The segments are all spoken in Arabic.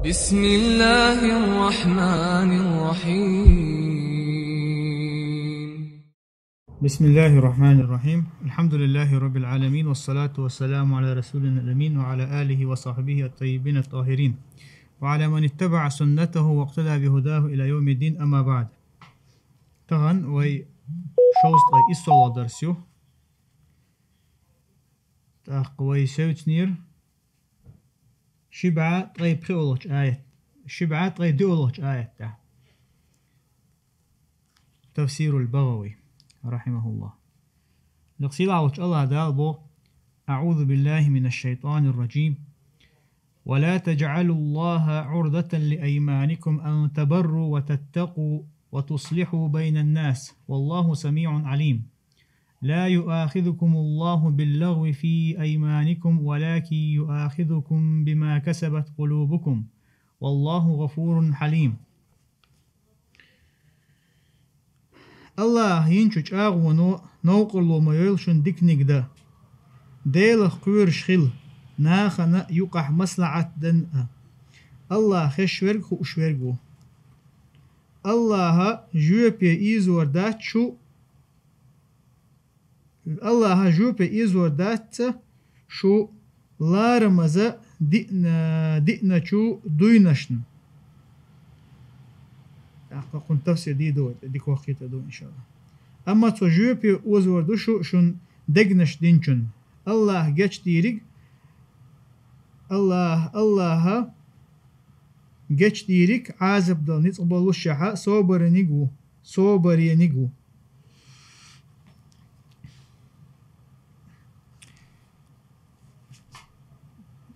بسم الله الرحمن الرحيم. بسم الله الرحمن الرحيم. الحمد لله رب العالمين، والصلاة والسلام على رسولنا الأمين وعلى آله وصحبه الطيبين الطاهرين وعلى من اتبع سنته واقتدى بهداه إلى يوم الدين. أما بعد، طبعا وي شوست أي إصلا درسيو تقوي سوتنير شبعة طيب خيولوش آية شبعة طيب ديولوش آية تفسير البغوي رحمه الله. نقصيل عوش الله دالبو: أعوذ بالله من الشيطان الرجيم، ولا تجعلوا الله عرضة لأيمانكم أن تبروا وتتقوا وتصلحوا بين الناس والله سميع عليم. لا يؤاخذكم الله باللغو في أيمانكم ولكن يؤاخذكم بما كسبت قلوبكم والله غفور حليم. الله ينشج آغونو نوقلو ميولشن ديكنيك دا ديل خير شخل ناخنا يقح مصلعة دن الله خشورك خو اشوركو الله جوبي إيزور دات شو الله جوبي إيزور دات شو لارمزا دئنا شو دوينشن. كنت تفسير دي ديك وقيت دو إن شاء الله. أما تجوبي أوزور دو شون دقنش دينشن الله جاش ديريك الله جاش ديريك عازب دل نتقبلو الشحا صوبر ينيقو.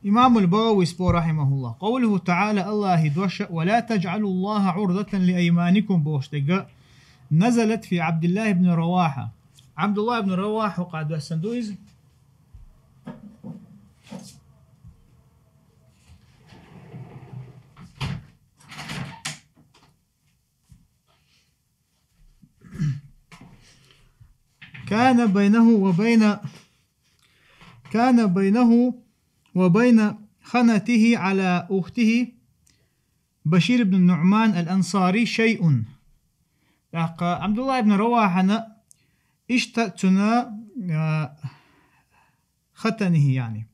إمام البغوي رحمه الله قوله تعالى: الله دوش ولا تجعلوا الله عرضة لأيمانكم بوشتقاء، نزلت في عبد الله بن رواحة. عبد الله بن رواحة قاعد السندويز كان بينه وبين خنته على أخته بشير بن النعمان الأنصاري شيء. عبد الله بن رواحة اشتتنا ختنه يعني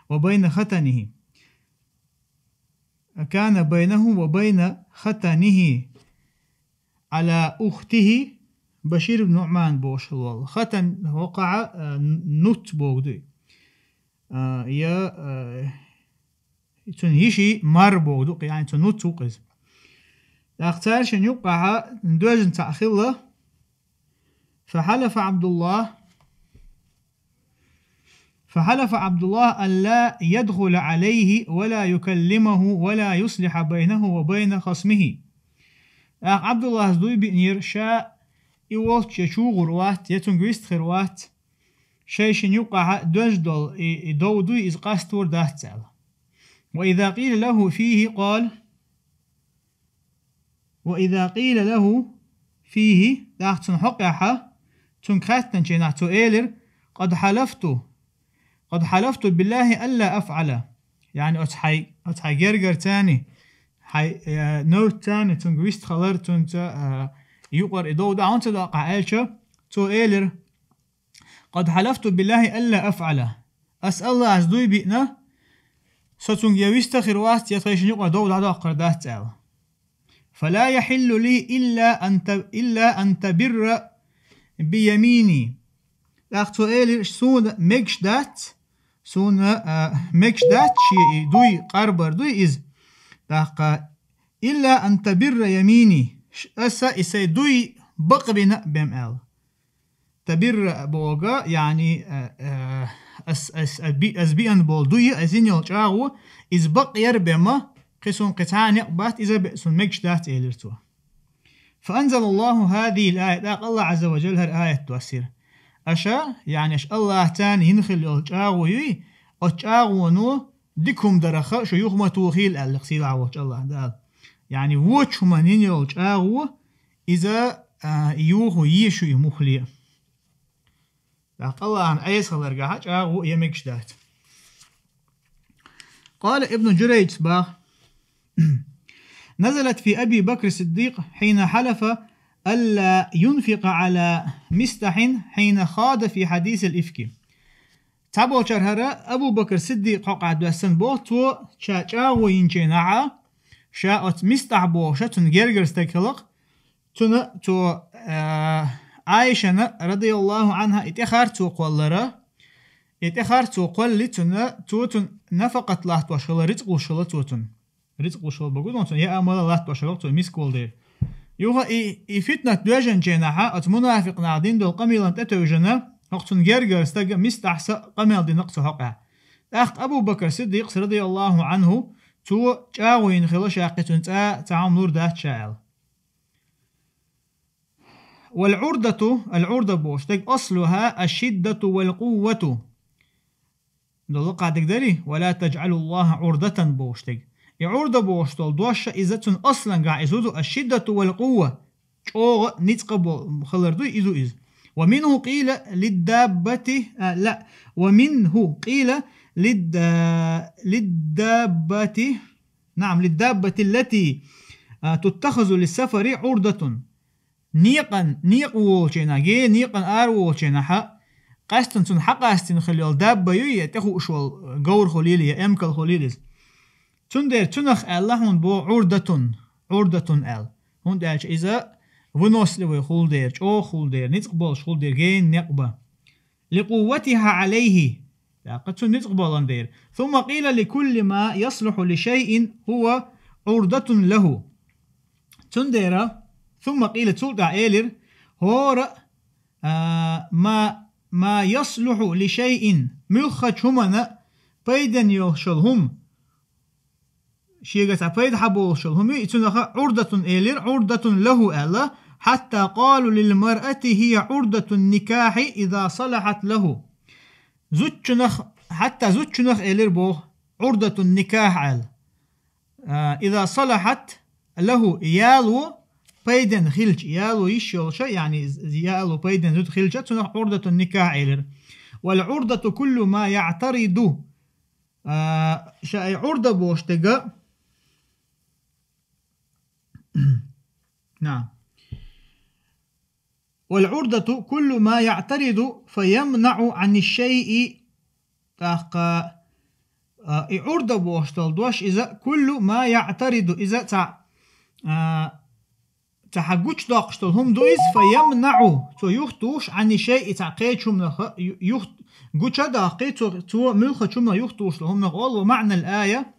وبين ختنه، كان بينه وبين ختنه على أخته بشير بن نعمان بوش الله. ختن وقع نوت بوغدي يا تنهيشي مار بوغدو يعني تنوت توقز اختار شن يقع ندوجن تأخيله. فحلف عبد الله أن لا يدخل عليه ولا يكلمه ولا يصلح بينه وبين خصمه. عبد الله زدوي بنير شاء يولت يشو غروات يتنقويست خروات شيشن يقع دوجدل يدودو إزقاستور داهتسال. وإذا قيل له فيه داختن حقها تنكاتن شنعتو إيلر قد حلفت بالله ألا أفعل، يعني أتحي جرجر تاني حي نوت تاني تنقويست خلر تنت يقر إدو دعونت داقع إيلشو تو إيلر قد حلفت بالله ألا أفعل أسأل الله عزدوي بيئنا ستنج يويست خيروات يتغيشن يقر دو داقر داهتسال. فلا يحل لي إلا أن تبر بيميني. لاختو إيلر سون ميكش دات شي دوي قربر دوي إز داقا إلا أن تبر يميني أسا إسي دوي بقبنا بمال. تبر بوغا يعني أزبيان بول دوي أزين يلجاغو إز بقير بما قسون قطعان يقبات إذا بأسون ميكش دات إيلرتو. فأنزل الله هذه الآية. الله عز وجل هالآية تؤثر أشا يعني الله تاني ينخل يلجاغو يوي أجاغو نو ديكم درخة شيوخ ما توخيل القصيل عوج الله دال يعني ووش منين يلجاغو إذا يوخو يشو يمخلي الله عن أيس خلرقا أجاغو يميكش دات. قال ابن جريج باخ نزلت في أبي بكر الصديق حين حلف ألا ينفق على مستح حين خاض في حديث الإفك. تابو شرهرة أبو بكر الصديق قعد بسن بوتو شاو ينجينعا شاءت مستح بوشة تنجرجر استكلق تو عائشة رضي الله عنها اتخار توقلرة اتخار توقل توتن نفقت لاحت وشغل رزق وشغل توتن رزق وشغل بقول أنتم يا أمال لاحت وشغل تو ميسكول دير يوها فتنة دوجن جناحة أتمنافق نعدين دول قميلا تتوجنا وقتن جرجر استج مستحس قميل دي نقص حقه أخت أبو بكر الصديق رضي الله عنه تو جاوين خلاص شاقتن تعام نور ده شاعل. العردة بوشتك أصلها الشدة والقوة دول قاعدك داري ولا تجعلوا الله عردة بوشتك عردة بوشتل دوشة إذا أصلا قاعدوا الشدة والقوة أو نتقبل خلردو إذو ومنه قيل للدابة ومنه قيل للدابة نعم للدابة التي تتخذ للسفر عردة نيق ووشينا جي نيقن ووشينا حق قاستن حقاستن خليل دابة يتخو أشوال قور خليلي أمكال خليليز تندر تنخ اللهون بو عردة ال هون دالش إذا ونوس لوي خول دير أو خول دير نتقبل خول دير جين نقبة لقوتها عليه قد نتقبل دير ثم قيل لكل ما يصلح لشيء هو عردة له تندر ثم قيل تلقى إيلر هور ما يصلح لشيء ملخج همنا بيدن يوشلهم شيغة بيد حبو شلهم يتنخ عردة إيلر عردة له ألا حتى قالوا للمرأة هي عردة النكاح إذا صلحت له حتى زوجنخ إيلر بو عردة النكاح إذا صلحت له يالو بيدن خلج يالو يشولش يعني يالو بيدن زوج خلجة تنخ عردة النكاح إيلر والعردة كل ما يعترض عردة بوشتغ نعم والعردة كل ما يعترض فيمنع عن الشيء عردة بوشتل دوش إذا كل ما يعترض إذا تحقوش داقشتل هم دويز فيمنع تو يختوش عن الشيء تعقيتهم نخ قوش داقي تو ملخشهم يختوش لهم نقول ومعنى الآية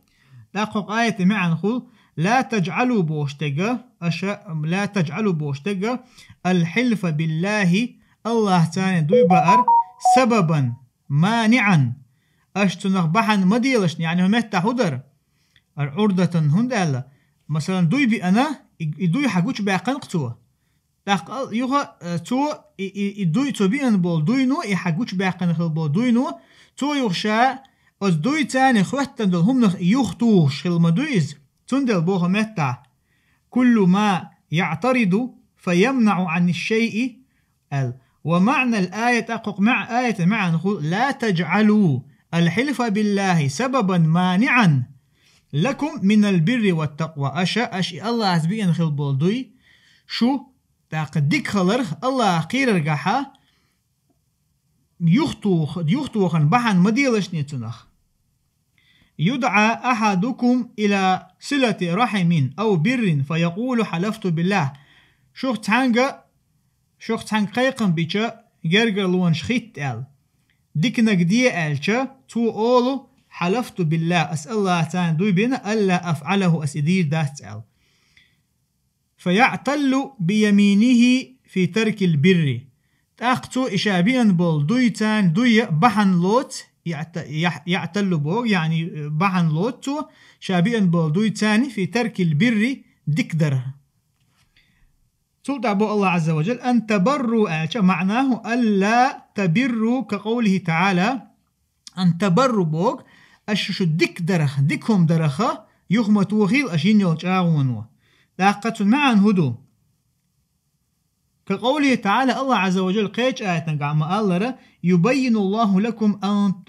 داقق آية معنا نقول لا تجعلوا بوشتغ الحلف بالله الله تعالى دوي بأر سببا مانعا أشتنخ بحن مديلش يعني همتا هدر العردة هندالة مثلا دوي بأنا دوي حقوش باقن قتوه داق يوها تو دوي تو بيان بول دوي نو حقوش باقن خل بول دوي نو تو يخشى أز دوي تاني خوتن دول هم نخ يختوش خل مدويز تندل بوها متى كل ما يعترض فيمنع عن الشيء ومعنى الآية تقق مع آية مع نقول لا تجعلوا الحلف بالله سببا مانعا لكم من البر والتقوى أشي الله عزبين خل بولدوي شو تاقدك خلر الله قير رقاحا يختو خن بحن مديلش نيتنخ يدعى أحدكم إلى صلة رحم أو بر فيقول حلفت بالله شوخ تانغ قيقن بيشا جرجر لون شخيت ديك نقدية ألشا تو أولو حلفت بالله أسأل الله تعالى دوي بينا ألا أفعله أسدير دات فيعتل بيمينه في ترك البر تاقتو إشابيا بول دوي تان دوي بحن لوت يعتل بوغ يعني بحن لوتو شابيا بول دوي تاني في ترك البر دكدر سلطة أبو الله عز وجل أن تبروا معناه ألا تبروا كقوله تعالى أن تبروا بوغ أششو دك درخ دكهم درخة يخمة وخيل أشين يلجاغونوا لاقة معا هدو كقوله تعالى الله عز وجل قيش آياتنا قام الله يبين الله لكم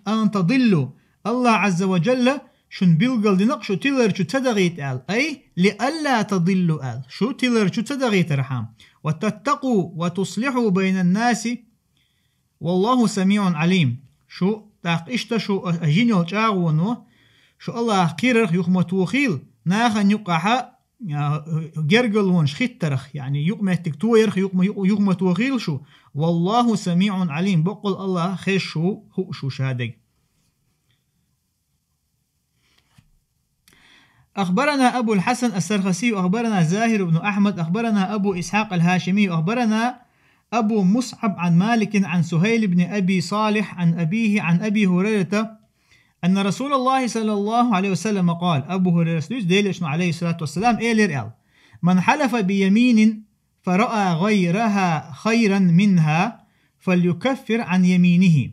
أن تضلوا الله عز وجل شن بيلقل دينق شو تيلر شو تدغيت آل أي لألا تضلوا آل شو تيلر شو تدغيت رحام وتتقوا وتصلحوا بين الناس والله سميع عليم شو تاق إشتا شو أجينيو تاغونو شو الله كيرخ يخمتوخيل ناخن يقعها جرجلون شخترخ يعني يقمه تكتويرخ يخمتوخيل شو والله سميع عليم بقول الله خيش شو هو شو شادق. أخبرنا أبو الحسن السرخسي أخبرنا زاهر بن أحمد أخبرنا أبو إسحاق الهاشمي أخبرنا أبو مصعب عن مالك عن سهيل بن أبي صالح عن أبيه عن أبي هريرة أن رسول الله صلى الله عليه وسلم قال أبو هريرة عليه الصلاة والسلام إيلر من حلف بيمين فرأى غيرها خيرا منها فليكفر عن يمينه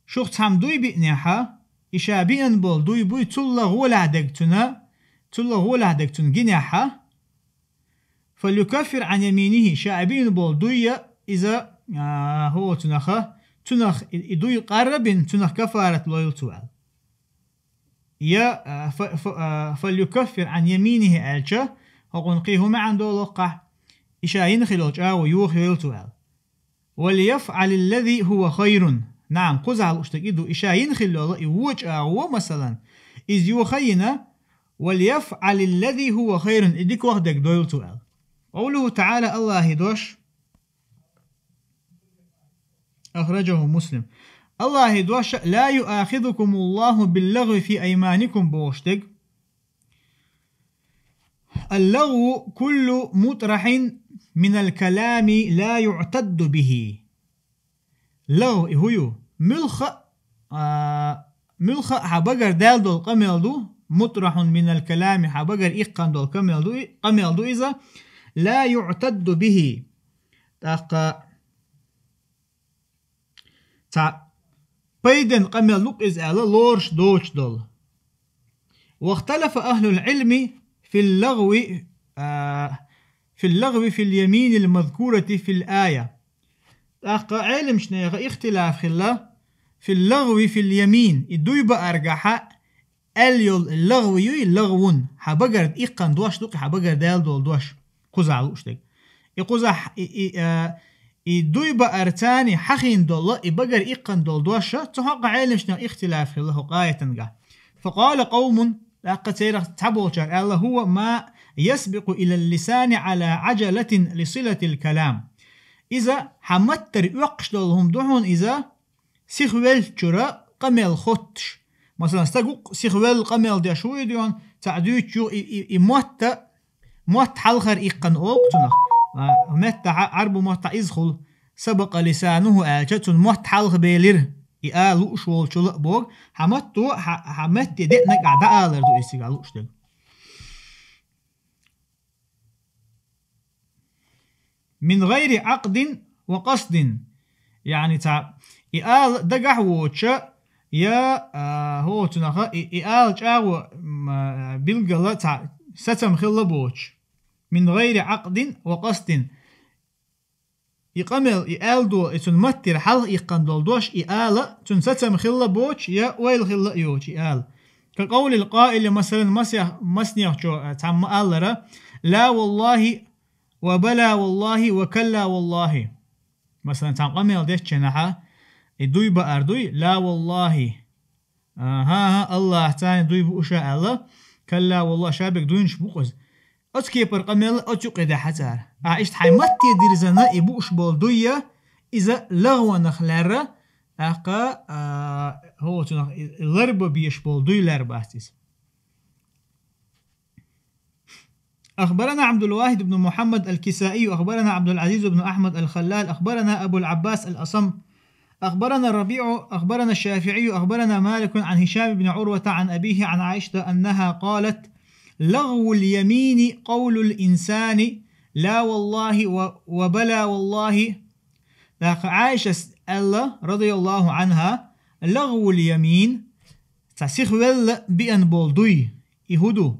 شخص هم دوي بإنحا إشابين بول دوي بوي تلا غولا دكتن جناحا فليكفر عن يمينه شابين بول دوي إذا هو تنخ دوي قرب تنخ كفارة لويلتوال يا فليكفر عن يمينه ألجا وقنقيه ما عنده لقع إشاين خلوج ويوخ يلتوال وليفعل الذي هو خير نعم قزع الاشتكيدو إشاين خلوج يوج مثلا إذ يوخينا وليفعل الذي هو خير إديك وحدك دويلتوال قوله تعالى الله يدوش أخرجه مسلم الله يدوش لا يؤاخذكم الله باللغو في أيمانكم بوشتك اللغو كل مطرح من الكلام لا يعتد به لغو هو ملخ حبقر دال دول قمل دو مطرح من الكلام حبقر إقان دول قمل دو إذا لا يعتد به بيدن قمل لوك إز ألا لورش دوش دول واختلف أهل العلم في اللغو في اليمين المذكورة في الآية علم شنيغ اختلاف خلا في اللغو في اليمين الدوي بأرجحة اليول اللغو يوي لغون حبقر إيقان دوش دوك حبقر دال دول دوش قزع لوشتك يقزع الدوي بأرتاني حخين دول بقر إيقان دول دوش تحق علم شنيغ اختلاف خلا قاية تنقع فقال قوم الله هو ما يسبق إلى اللسان على عجلة لصلة الكلام إذا حمتر يقشدلهم دهون إذا سيخوال جرا قمل خطش مثلا استقوق سيخوال قمل دي شوي ديون تعديت يو موت حلخر إيقن أوقتنا متى عرب موت إزخل سبق لسانه آجة موت حلخ بيلر إقالو شوال شلق بوغ حمت دينك عدا آلر دو إستيقالو شدل من غير عقد وقصد يعني تا إقال دقح ووچا يا هو تنخا إقال جاو بلغلا تا ستم خلا بوچ من غير عقد وقصد يقمل إقال دو إتن متر حل إقان دول دوش إقال تن ستم خلا بوش يا ويل خلا يوش إقال كقول القائل مثلا مسنيخ جو تعم ألرا لا والله وبلا والله وكلا والله مثلا تعم قمل ديش جناحا دوي بأردوي لا والله ها الله تاني دوي بأشاء الله كلا والله شابك دوينش بوقز أتكيبر قمل أتوق إذا حتار إشت حيمتي ديرزنا إبوش بالدوية إذا لغوا نخلر أقا هو تنخ لرب بيش بالدوي لرب أحتس أخبرنا عبد الواحد بن محمد الكسائي أخبرنا عبد العزيز بن أحمد الخلال أخبرنا أبو العباس الأصم أخبرنا الربيع أخبرنا الشافعي أخبرنا مالك عن هشام بن عروة عن أبيه عن عائشة أنها قالت لغو اليمين قول الإنسان لا والله وبلا والله عائشة الله رضي الله عنها لغو اليمين تسيخ ول بأن بولدوي يهدو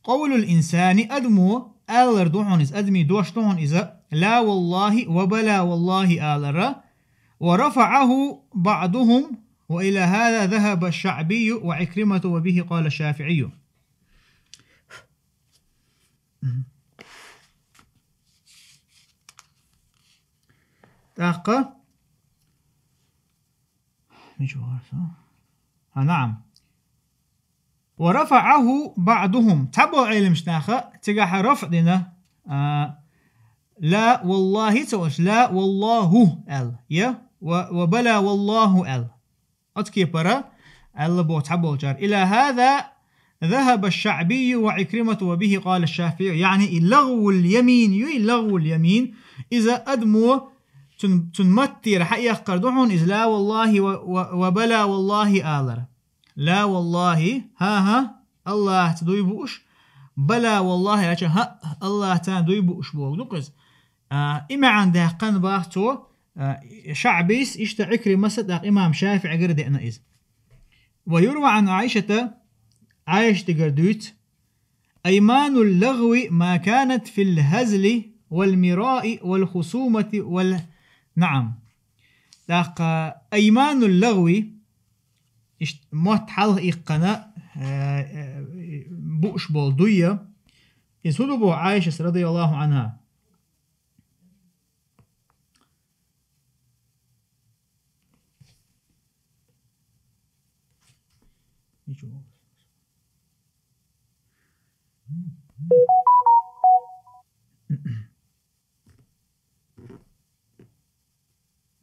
قول الإنسان أدمو آلر دوحونيز أدمي دوش دوحون إذا لا والله وبلا والله آلر ورفعه بعضهم وإلى هذا ذهب الشعبي وعكرمة وبه قال الشافعي. نعم. ورفعه بعضهم تبع علم شناخة تجاه رفع لنا لا والله توش لا والله ال يا وبلا والله ال أتكي برا ال بو تبع جار. إلى هذا ذهب الشعبي وعكرمة وبه قال الشافعي. يعني لغو اليمين لغو اليمين إذا أدمو تنمتي رح يقردون إذ لا والله وبلا والله آلر لا والله ها الله تدوي بوش بلا والله ها الله تدوي بوش بوك نقص إما عنده قن باختو شعبيس إشتعكري مسد إمام شافعي قرد إنا إذ. ويروى عن عائشة قردوت أيمان اللغو ما كانت في الهزل والمراء والخصومة نعم. أيمان اللغو موت حل إقناء بوش بولدوية يسودبو عائشة رضي الله عنها.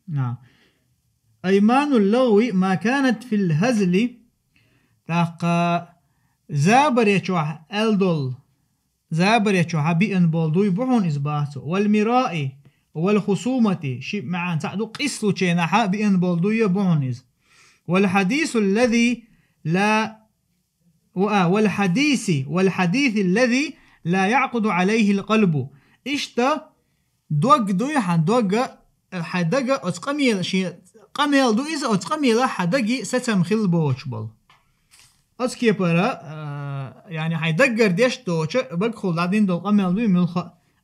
نعم. أيمان اللغو ما كانت في الهزل زابر يشوح ألدول زابر يشوح بيئن بولدوي بحون إزباطو والمراء والخصومة شيء معان تعدو قصلو چيناحا بيئن بولدوي بحون إز والحديث الذي لا والحديث الذي لا يعقد عليه القلب إشتا دوغ دويحان دوغ حدقة أتقميل شيء قميل دو إذا أتقميل حدقي ستم خل بوشبل أتكي برا يعني حيدقر ديش دوش بقخل لعدين دو قميل دو ملخ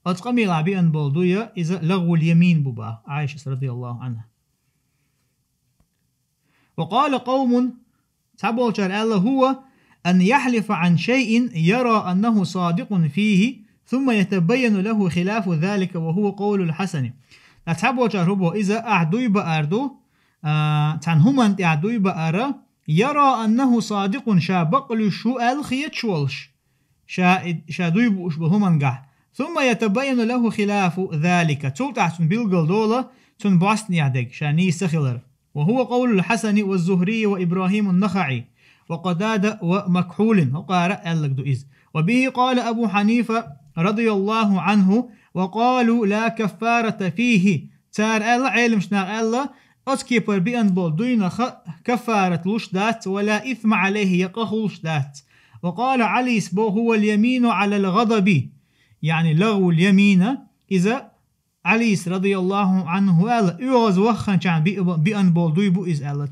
أتقميل عبيئن بولدوية إذا لغو اليمين ببا عائشة رضي الله عنها. وقال قوم تبول الله هو أن يحلف عن شيء يرى أنه صادق فيه ثم يتبين له خلاف ذلك وهو قول الحسن. لا تبول ربو إذا أعدوي بأردو تنهمن أعدوي بأرى يرى أنه صادق شابقل شو الخيط شولش شادوي بوش بهمن قح ثم يتبين له خلاف ذلك تلتعتن بالقل دولة تنبعثني عدق شاني سخلر وهو قول الحسن والزهري وإبراهيم النخعي وقدادة ومكحول وقارأ اللقدئز. وبه قال أبو حنيفة رضي الله عنه وقالوا لا كفارة فيه تار الله علم شنا الله أتكيبر بأن بولدوين كفارة لشدات ولا إثم عليه يقه لشدات. وقال علي سبو هو اليمين على الغضب يعني لغو اليمين إذا علي رضي الله عنه الله يوز وخن كان بأن بولدوي بو إز الله.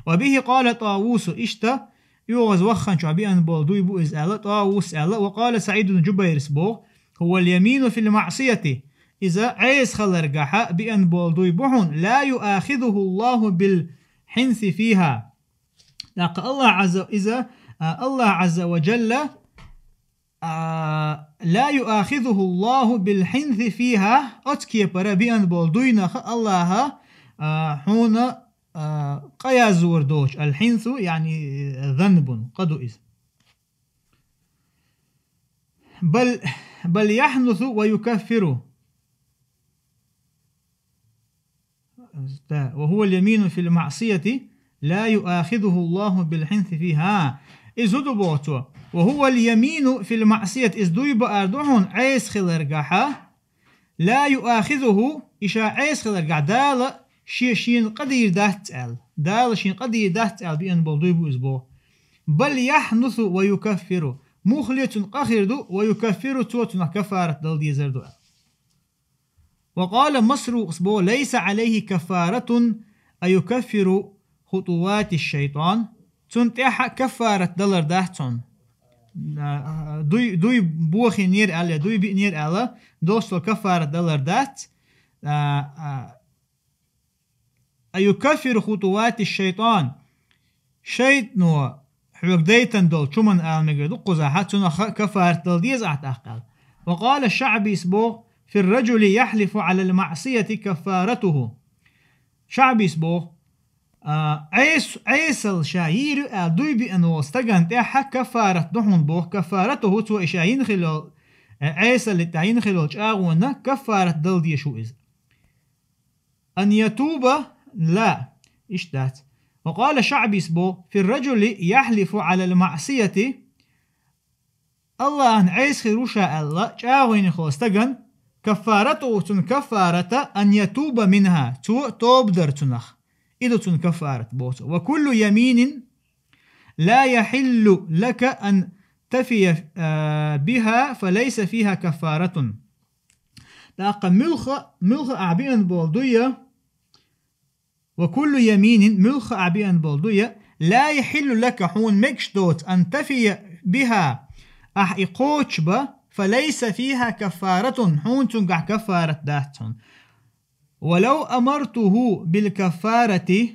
وبه قال طاووس إشتا يوز وخن كان بأن بولدوي بو إز الله طاووس الله. وقال سعيد بن جبير سبو هو اليمين في المعصية إذا عيس خلرقها بأن بولدوي بحون لا يؤاخذه الله بالحنث فيها. لقى الله عز وجل لا يؤاخذه الله بالحنث فيها أتكي برا بأن بولدوي نخ الله حون قيازور دوش الحنث يعني ذنب قدو إذ بل يحنث ويكفر وهو اليمين في المعصية لا يؤاخذه الله بالحنث فيها إذ دبوتو وهو اليمين في المعصية إذ دويب أردوحون عيس خلرقها لا يؤاخذه إشا عيس خلرقها دال شين قدير دهتال دال شين قدير دهتال بأن بلدويب إزبو بل يحنث ويكفر مخلية قخردو ويكفر توتنا كفارة دل ديزردو. وقال مسروق سبو ليس عليه كفارة أيكفر خطوات الشيطان تنتح كفارة دلر دهتون دوي بوخي نير ألا دوي بي نير ألا دوستو كفارة دلر دهت أيكفر خطوات الشيطان شيء نو حلوك ديتن دول شمن آلمجدو قزاحة تنخ كفارة دول ديز أعتقال. وقال الشعبي سبوغ في الرجل يحلف على المعصية كفارته. شعبي سبوغ عيس الشاير دوي بأنه استغن تاحا كفارة دحون بوغ كفارته تو إشاين خلال عيس اللي تعين خلال جاغونا كفارة دل دي شو إز أن يتوب لا إشتات. وقال شعبي سبو في الرجل يحلف على المعصية الله أن عيس خروشا الله جاغوين خلال كفارته تن كفارة أن يتوب منها تو توب در تنخ إذا تن كفارة بوت. وكل يمين لا يحل لك أن تفي بها فليس فيها كفارة. تاقا ملخ أعبئن بولدوية. وكل يمين ملخ أعبئن بولدوية لا يحل لك حون مكشدوت أن تفي بها أحقوش با فليس فيها كفارة حون تنقع كفارة داتون. ولو أمرته بالكفارة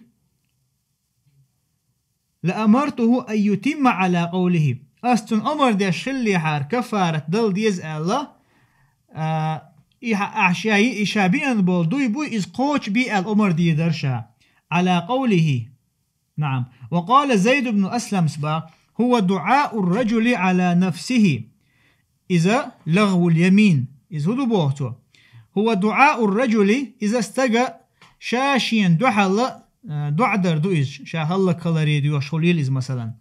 لأمرته أن يتم على قوله. أستن أمر دي شلي حار كفارة دل ديز الله أعشائي إشابئن بولدوي بو إز قوش بي الأمر دي درشا على قوله. نعم. وقال زيد بن أسلم سبا هو دعاء الرجل على نفسه إذا لغو اليمين إذ هدو بوهتو. هو دعاء الرجل إذا استقى شاشيا دحل دعدر دوئز شاهل كالري ديو شوليل إذ مثلا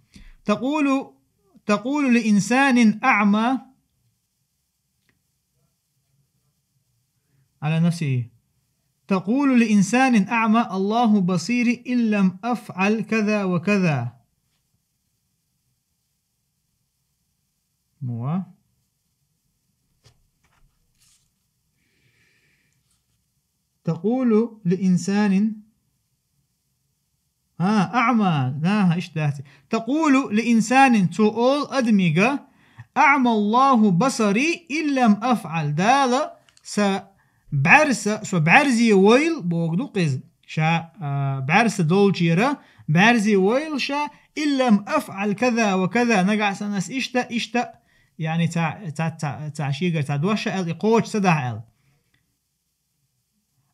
تقول لإنسان أعمى على نفسه. تقول لإنسان أعمى الله بصير إن لم أفعل كذا وكذا. تقول لإنسان أعمى لا إيش داتي. تقول لإنسان تقول أدميغا أعمى الله بصري إن لم أفعل دالا بعرزي ويل بوغدو قز شا بعرس دولجيرا بعرزي ويل شا إن لم أفعل كذا وكذا نقع سنس إشتا يعني تاع شيغر تاع دوشا الإقوش سدع ال.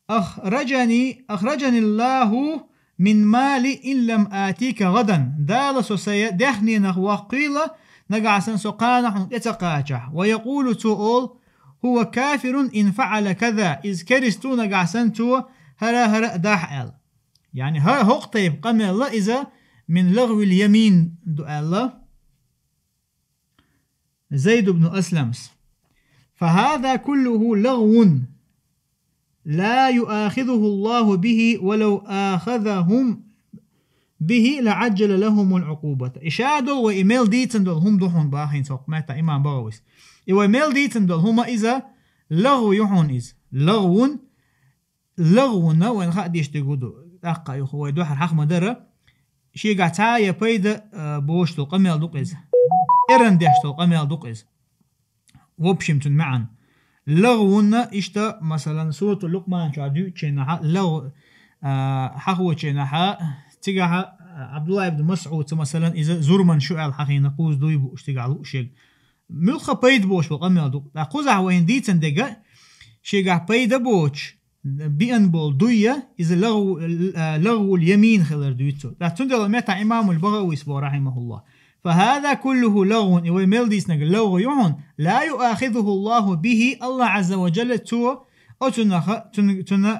أخرجني الله من مالي إن لم آتيك غدا دال سوسيا دخني نخوا قيلة نقع سنسقانح يتقاجح. ويقول تقول هو كافر إن فعل كذا إذ كرستو نقع سنتو هرا داح يعني ها هقطيب قم الله إذا من لغو اليمين دو الله. زيد بن أسلمس فهذا كله لغو لا يؤاخذه الله به ولو آخذهم به لعجل لهم العقوبة. إشادو وإيميل ديتن دول هم دوحون باخين سوق ماتا إمام بغويس. إيميل ديتن دول هما إذا لغو يحون إذ لغونا وإن خاديش تقودو أقا يخو يدوحر حق مدرة شي قاعتايا بيدا بوشتو قميل دوق إذ إرن ديشتو قميل دوق إذ وبشمتن معا. لغونا إشتا مثلا سورة اللقمان شعدو تشينها لغو حقو تشينها تيجاها عبد الله بن مسعود مثلا إذا زرمن شو الحقين نقوز دويبو اشتغلوا شيء ملخ بيد بوش بقمل دو قوزع وين ديتن دقة شيء بيد بوش بين بول دوية إذا لغو اليمين خلر دويتو لا تندل متى إمام البغوي سبو رحمه الله. فهذا كله لغو ويميل ديس نقل لغو يعون لا يؤاخذه الله به الله عز وجل تو أو تنا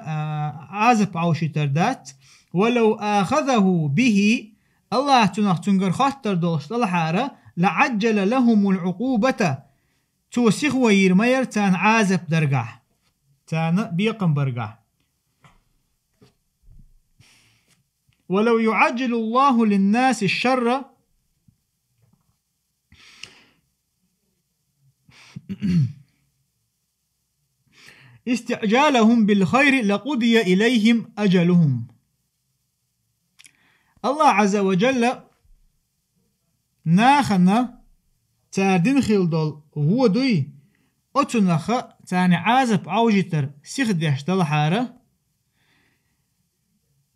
عازب عوشي تردات ولو آخذه به الله تنقر خطر دوش الحارة لعجل لهم العقوبة تو سيخوة يرمير تان عازب درقع تان بيقن برقع. ولو يعجل الله للناس الشر استعجالهم بالخير لقضي إليهم أجلهم. الله عز وجل ناخنا تاردين خيلدول هو دوي أتنخ تاني عازب عوجتر سيخديش دل حارة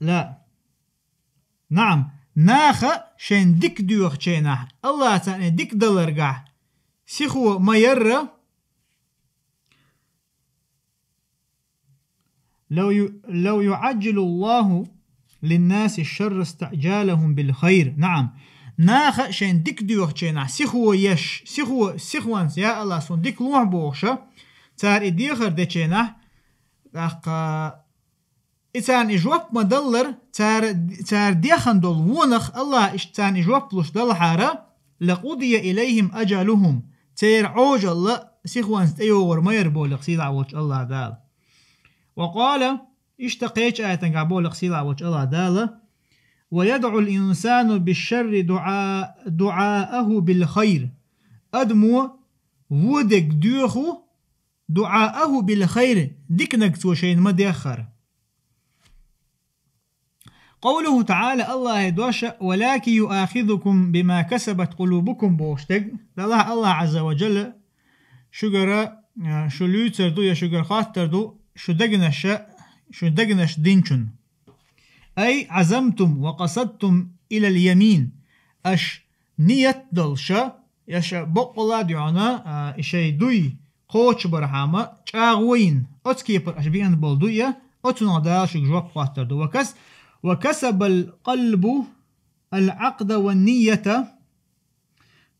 لا نعم ناخ شين ديك دوخ شينه الله تعالى ديك دلرقع سيخو ما يرى لو يعجل الله للناس الشر استعجالهم بالخير. نعم ناخ شين ديك دوخ شينه سيخو يش سيخوانس يا الله سون ديك لوح بوخشة تار إديخر دي شينه إتان إجواب مدلر تار ديخن دول ونخ الله إشتان إجواب لش دل حارة لقضي إليهم أجلهم تير عوج الله سيخوان تيور ما يربو لقصيد عوج الله دال. وقال اشتقيت آية قابو لقصيد عوج الله دال ويدعو الإنسان بالشر دعاءه بالخير أدمو ودك دوخو دعاءه بالخير ديك نكتو شيء ما ديخر. قوله تعالى الله يدوش ولكن يؤاخذكم بما كسبت قلوبكم بوشتق الله عز وجل شجر شلو تردو يا شجر خاط تردو شو دقنش دينشن أي عزمتم وقصدتم إلى اليمين أش نيت دلشا يش بقلا ديانا إشي دوي قوش برحامة شاغوين أتكيبر أشبيان بلدوية أتنا دال شجر خاط تردو وكسب القلب العقد والنية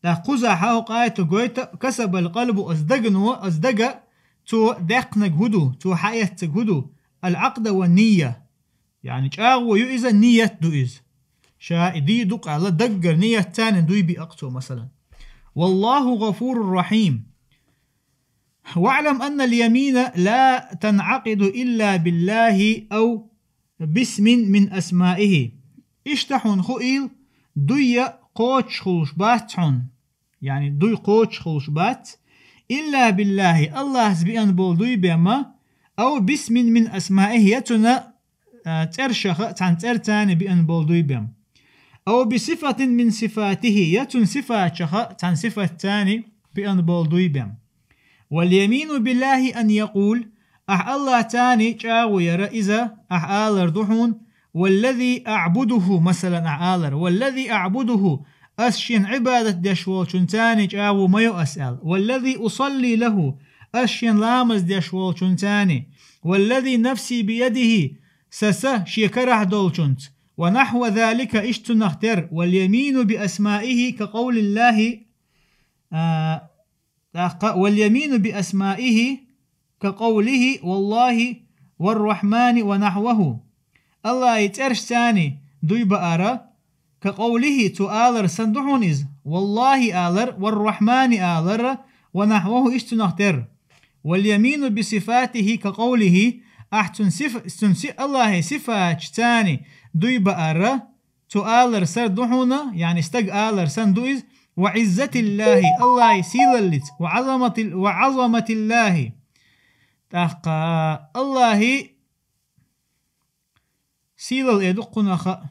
تقوز حاو قايت قويت كسب القلب أصدق تو دقنك هدو تو حياتك هدو العقد والنية يعني شاغو يؤذى النية دوئز شا دي دق على دقر نية تاني دوي بأقتو مثلا. والله غفور رحيم. واعلم أن اليمين لا تنعقد إلا بالله أو باسم من أسمائه اشتحون خئيل دوي قوش خلشباتحون يعني دوي قوش خلشبات إلا بالله الله سبيان بول دوي بما أو باسم من أسمائه يتنا ترشخ تان ترتان بأن بول دوي بما أو بصفة من صفاته يتن صفات شخ تان صفة تاني بأن بول دوي بما. واليمين بالله أن يقول الله تاني شاو يرى إذا أحالر دحون والذي أعبده مثلا أحالر والذي أعبده أشين عبادة دشوال شنتاني شاو ما يؤسأل والذي أصلي له أشين لامز دشوال شنتاني والذي نفسي بيده سسه شيكره دولشنت ونحو ذلك اشتنختر. واليمين بأسمائه كقول الله واليمين بأسمائه كقوله والله والرحمن ونحوه الله يترش ثاني دوي بأرى كقوله تؤالر سندحونيز والله آلر والرحمن آلر ونحوه اشتنختر. واليمين بصفاته كقوله أحتن الله صفات ثاني دوي بأرى تؤالر سردحونا يعني استق آلر سندويز وعزة الله الله يسيللت وعظمة الله تحقا الله سيل الإدقنا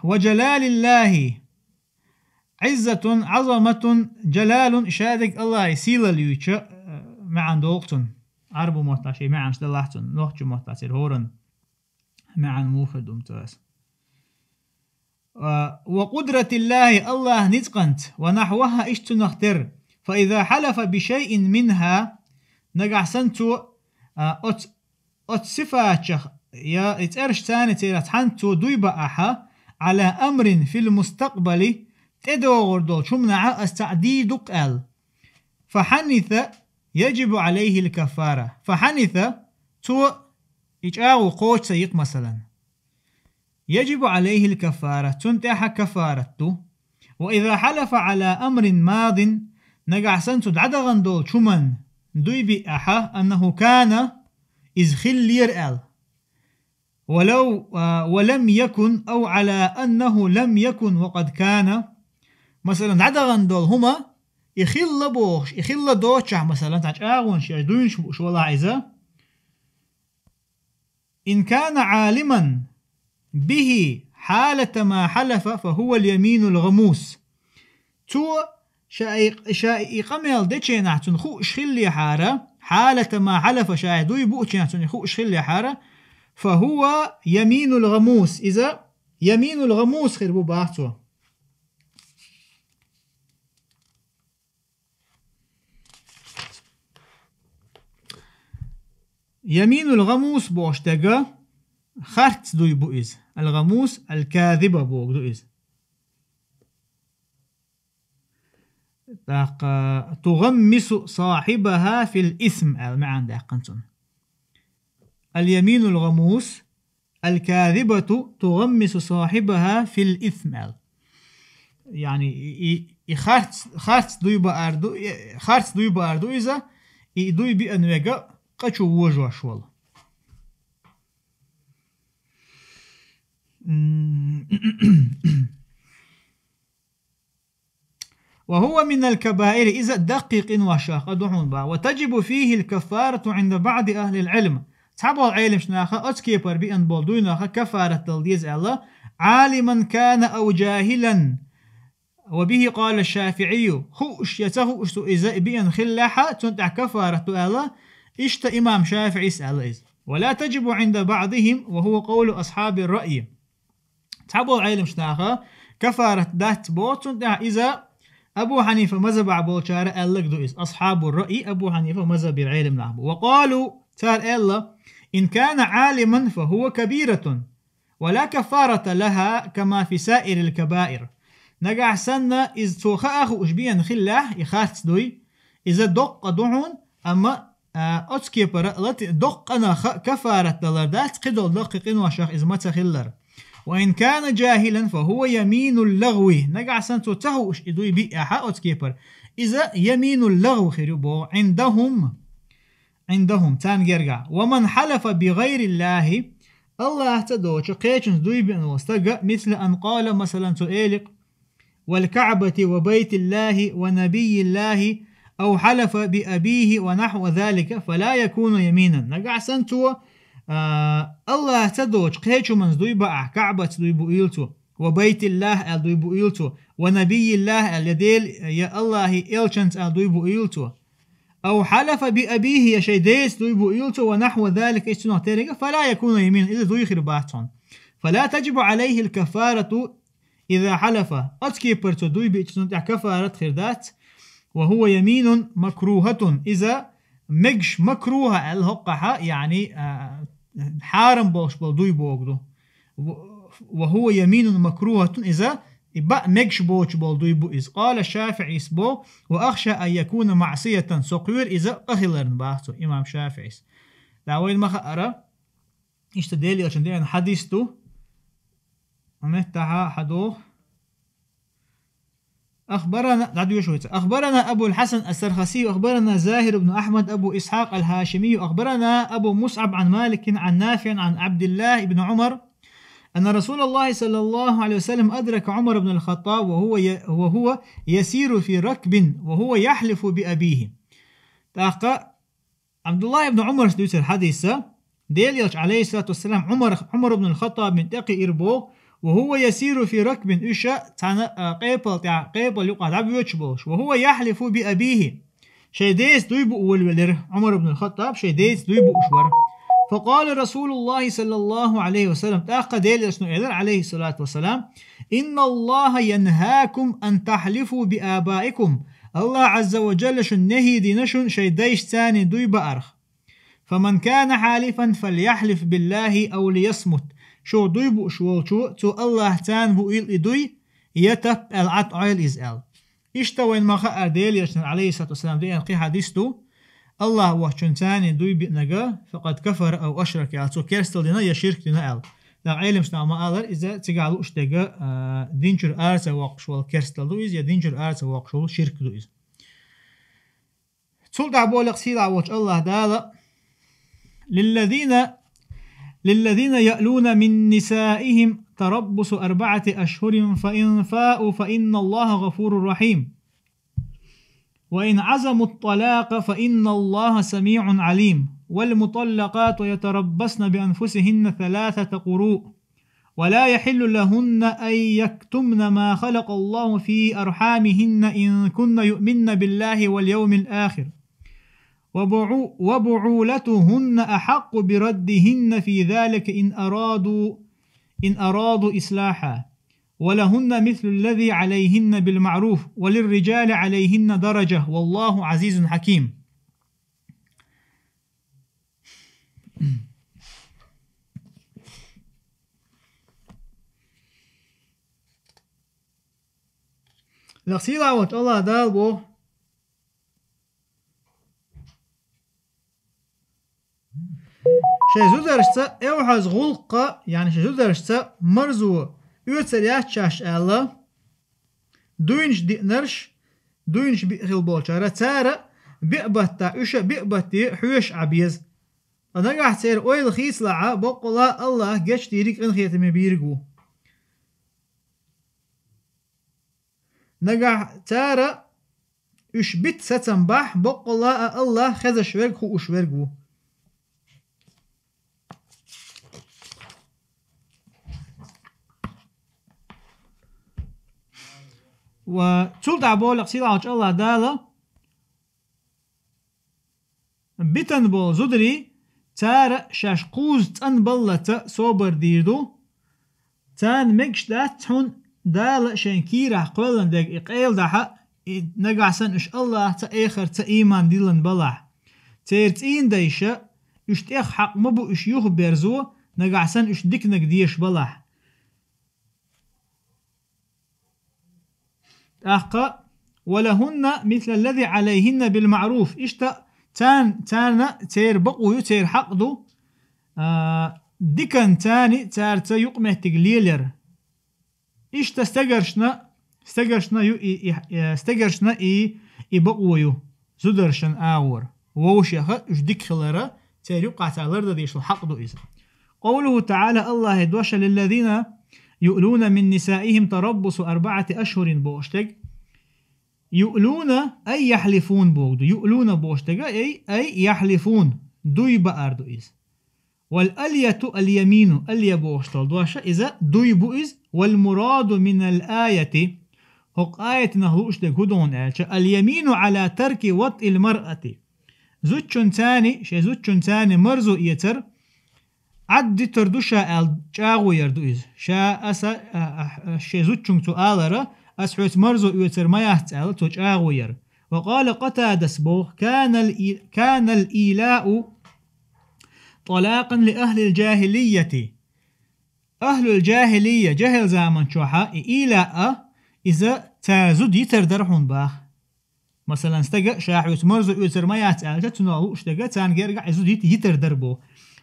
وجلال الله عزة عظمة جلال شادك الله سيل اليوش معن دوقتن عربو محتاشي معن شدلحتن نوحج محتاشر هورن معن موفد امتاز. وقدرة الله نتقنت ونحوها اشتنختر. فإذا حلف بشيء منها نقع سنتو أت صفات يا اترش تاني تيرت حنتو دويبا أحا على أمر في المستقبل تدور دول شمنع استعديدك ال فحنث يجب عليه الكفارة. فحنث تو إجاو قوش سيق مثلا يجب عليه الكفارة تنتح كفارته. وإذا حلف على أمر ماض نقع سنتو دعدغن دول شمن دويبي أحا أنه كان إذ خل يرأل ولم يكن أو على أنه لم يكن وقد كان مثلا عدغن دول هما يخل بوش يخل دوتشع مثلا تعاون شي دوين شو والله عايزة إن كان عالما به حالة ما حلف فهو اليمين الغموس. تو شاي قميل ديتشي نحتن خو شخلي حارة حالة ما حلف شاهدوي بوتشي نحتن خو شخلي حارة فهو يمين الغموس إذا يمين الغموس خربو باحتو. يمين الغموس بوشتغا خرت دوي بوئز الغموس الكاذبة بوغ دوئز تغمس صاحبها في الإثم المعنى ده قنصن. اليمين الغموس الكاذبة تغمس صاحبها في الإثم يعني خرت دوي بأردو إذا دوي بأنوغا قچو وجوش والله. وهو من الكبائر إذا دقيق وشاق دحون با وتجب فيه الكفارة عند بعض أهل العلم. تحبوا العلم شناخا أتكيبر بأن بولدويناخا كفارة تلديز الله عالما كان أو جاهلا. وبه قال الشافعي خوش يتهوش إذا بأن خلاحة تنتع كفارة الله إشت إمام شافعي سأل. ولا تجب عند بعضهم وهو قول أصحاب الرأي. تحبوا العلم شناخا كفارة دات بوت تنتع إذا أبو حنيفة مذهب عبو شارع ألق دوئس أصحاب الرأي أبو حنيفة مذهب العلم نعبو. وقالوا تار الله إن كان عالما فهو كبيرة ولا كفارة لها كما في سائر الكبائر. نقع سنة إذ توخا أخو أشبيا خلاه يخارت دوي إذا دق دعون أما أتكيبر دق أنا كفارة دلردات قدل دقيقين وشاق إذ متخلر. وإن كان جاهلا فهو يمين اللغو. نقع سنتو تهوش إدوي بيئة أتكيبر إذا يمين اللغو خيربو عندهم تانجرقع. ومن حلف بغير الله تدوش قيشن دوي بأن وستقع مثل أن قال مثلا تؤلق والكعبة وبيت الله ونبي الله أو حلف بأبيه ونحو ذلك فلا يكون يمينا. نقع سنتو الله تدوش قيشو من دوي بقع كعبة دوي بؤيلتو وبيت الله دوي بؤيلتو ونبي الله اليديل يا الله إلشنت دوي بؤيلتو أو حلف بأبيه يا شيديس دوي بؤيلتو ونحو ذلك إشتنو تيريك فلا يكون يمين إذا دوي خرباتون. فلا تجب عليه الكفارة إذا حلف أتكيبرتو دوي بإشتنو كفارة خردات وهو يمين مكروهة إذا مجش مكروهة الهقحة يعني حارم بوش دوي بوغدو. وهو يمين مكروهة إذا إبا مجش بوش دوي بو إذ قال الشافعي سبو وأخشى أن يكون معصية سقير إذا أهلرن باحتو إمام شافعي. دعوين ما خأرة اشتدالي عشان دي حديثتو ومتها حدوه أخبرنا أبو الحسن السرخسي أخبرنا زاهر بن أحمد أبو إسحاق الهاشمي أخبرنا أبو مصعب عن مالك عن نافع عن عبد الله بن عمر أن رسول الله صلى الله عليه وسلم أدرك عمر بن الخطاب وهو يسير في ركب وهو يحلف بأبيه. تاقى عبد الله بن عمر سدوس الحديثة ديليش عليه الصلاة والسلام عمر بن الخطاب من تقي إربو وهو يسير في ركب إشاء قيبل يقعد عبيوش وهو يحلف بأبيه شيديس دويبو أول عمر بن الخطاب شيديس دويبو أشور. فقال رسول الله صلى الله عليه وسلم تاقى ديليش عليه الصلاة والسلام إن الله ينهاكم أن تحلفوا بآبائكم. الله عز وجل شنهي دينشن شيديش تاني دويب أرخ. فمن كان حالفا فليحلف بالله أو ليصمت. شو دويبو شو تو الله تان بو إل إدوي يتب العط عيل إزال. إشتوين ما خأر ديليش عليه الصلاة والسلام دي أنقي حديثتو الله وحشن تاني دوي بنجا فقد كفر أو أشرك يعني تو كيرستل دينا يشرك دينا أل. لا علم شنا ما أقدر إذا تجعلوا إشتجا دينجر أرس واقشول كيرستل دويز يا دينجر أرس واقشول شرك دويز. تقول دعبولك سيدا وش الله دالا للذين يألون من نسائهم تربص 4 أشهر فإن فاءوا فإن الله غفور رحيم وإن عزموا الطلاق فإن الله سميع عليم والمطلقات يتربصن بأنفسهن 3 قروء ولا يحل لهن أن يكتمن ما خلق الله في أرحامهن إن كن يؤمن بالله واليوم الآخر وبعولتهن أحق بردهن في ذلك إن أرادوا إصلاحا ولهن مثل الذي عليهن بالمعروف وللرجال عليهن درجة والله عزيز حكيم. لقصيدة وات الله دالبو شيزو درشتا اوحز غلقة يعني شيزو درشتا مرزو يوتسريات شاش الله دوينش دي نرش دوينش بيخل بولشارة تارا بيقبتا اشا بيقبتي حوش عبيز ونقع تسير اويل خيس لعا بقلا الله جاش تيريك انخيت مبيرقو نقع تارا اش بيت ستنبح بقلا الله خذ شورقو اشورقو وتول دعبول قصيدة عوج الله دالا بيتن بول زدري تار شاش قوز تن بلتا صوبر ديردو تان مكش دات تحون دالا شنكيرا قولن ديك إقيل داحا نقعسن إش الله تأخر تأيمان ديلن بلح تيرتين دايشا إش تيخ حق مبو إش يوخ بيرزو نقعسن إش ديكنك ديش بلح أحقا ولهن مثل الذي عليهن بالمعروف إشتا تانا تير بقويو تير حقدو ديكن تاني تارتا يقمه تقليلر إشتا استقرشنا بقويو زدرشن آور ووشيخ إش ديك خلرا تير يقع تالر ديش الحقدو إذا قوله تعالى الله يدوش للذين يؤلون من نسائهم تربص 4 أشهر بوشتق يؤلون أي يحلفون بوغدو يؤلون بوشتق أي يحلفون دوي بأردو إز والألية اليمين ألية بوشتل دواشا إذا دوي بوئز والمراد من الآية هق آية نهلوشتق هدون آلشا اليمين على ترك وطء المرأة زوجن تاني مرزو إيتر عد تردوشا الجاغو يردو إز شا أسا شيزوتشن تؤالرا أسحوت مرزو يوتر ما يحتال تجاغو ير وقال قتادس بوخ كان الإيلاء طلاقا لأهل الجاهلية أهل الجاهلية جهل زامن شوحا إيلاء إذا تازود يتردرحون باخ مثلا استقا شاحوت مرزو يوتر ما يحتال تنالو اشتقا تانقرقع يزود يتردر بوخ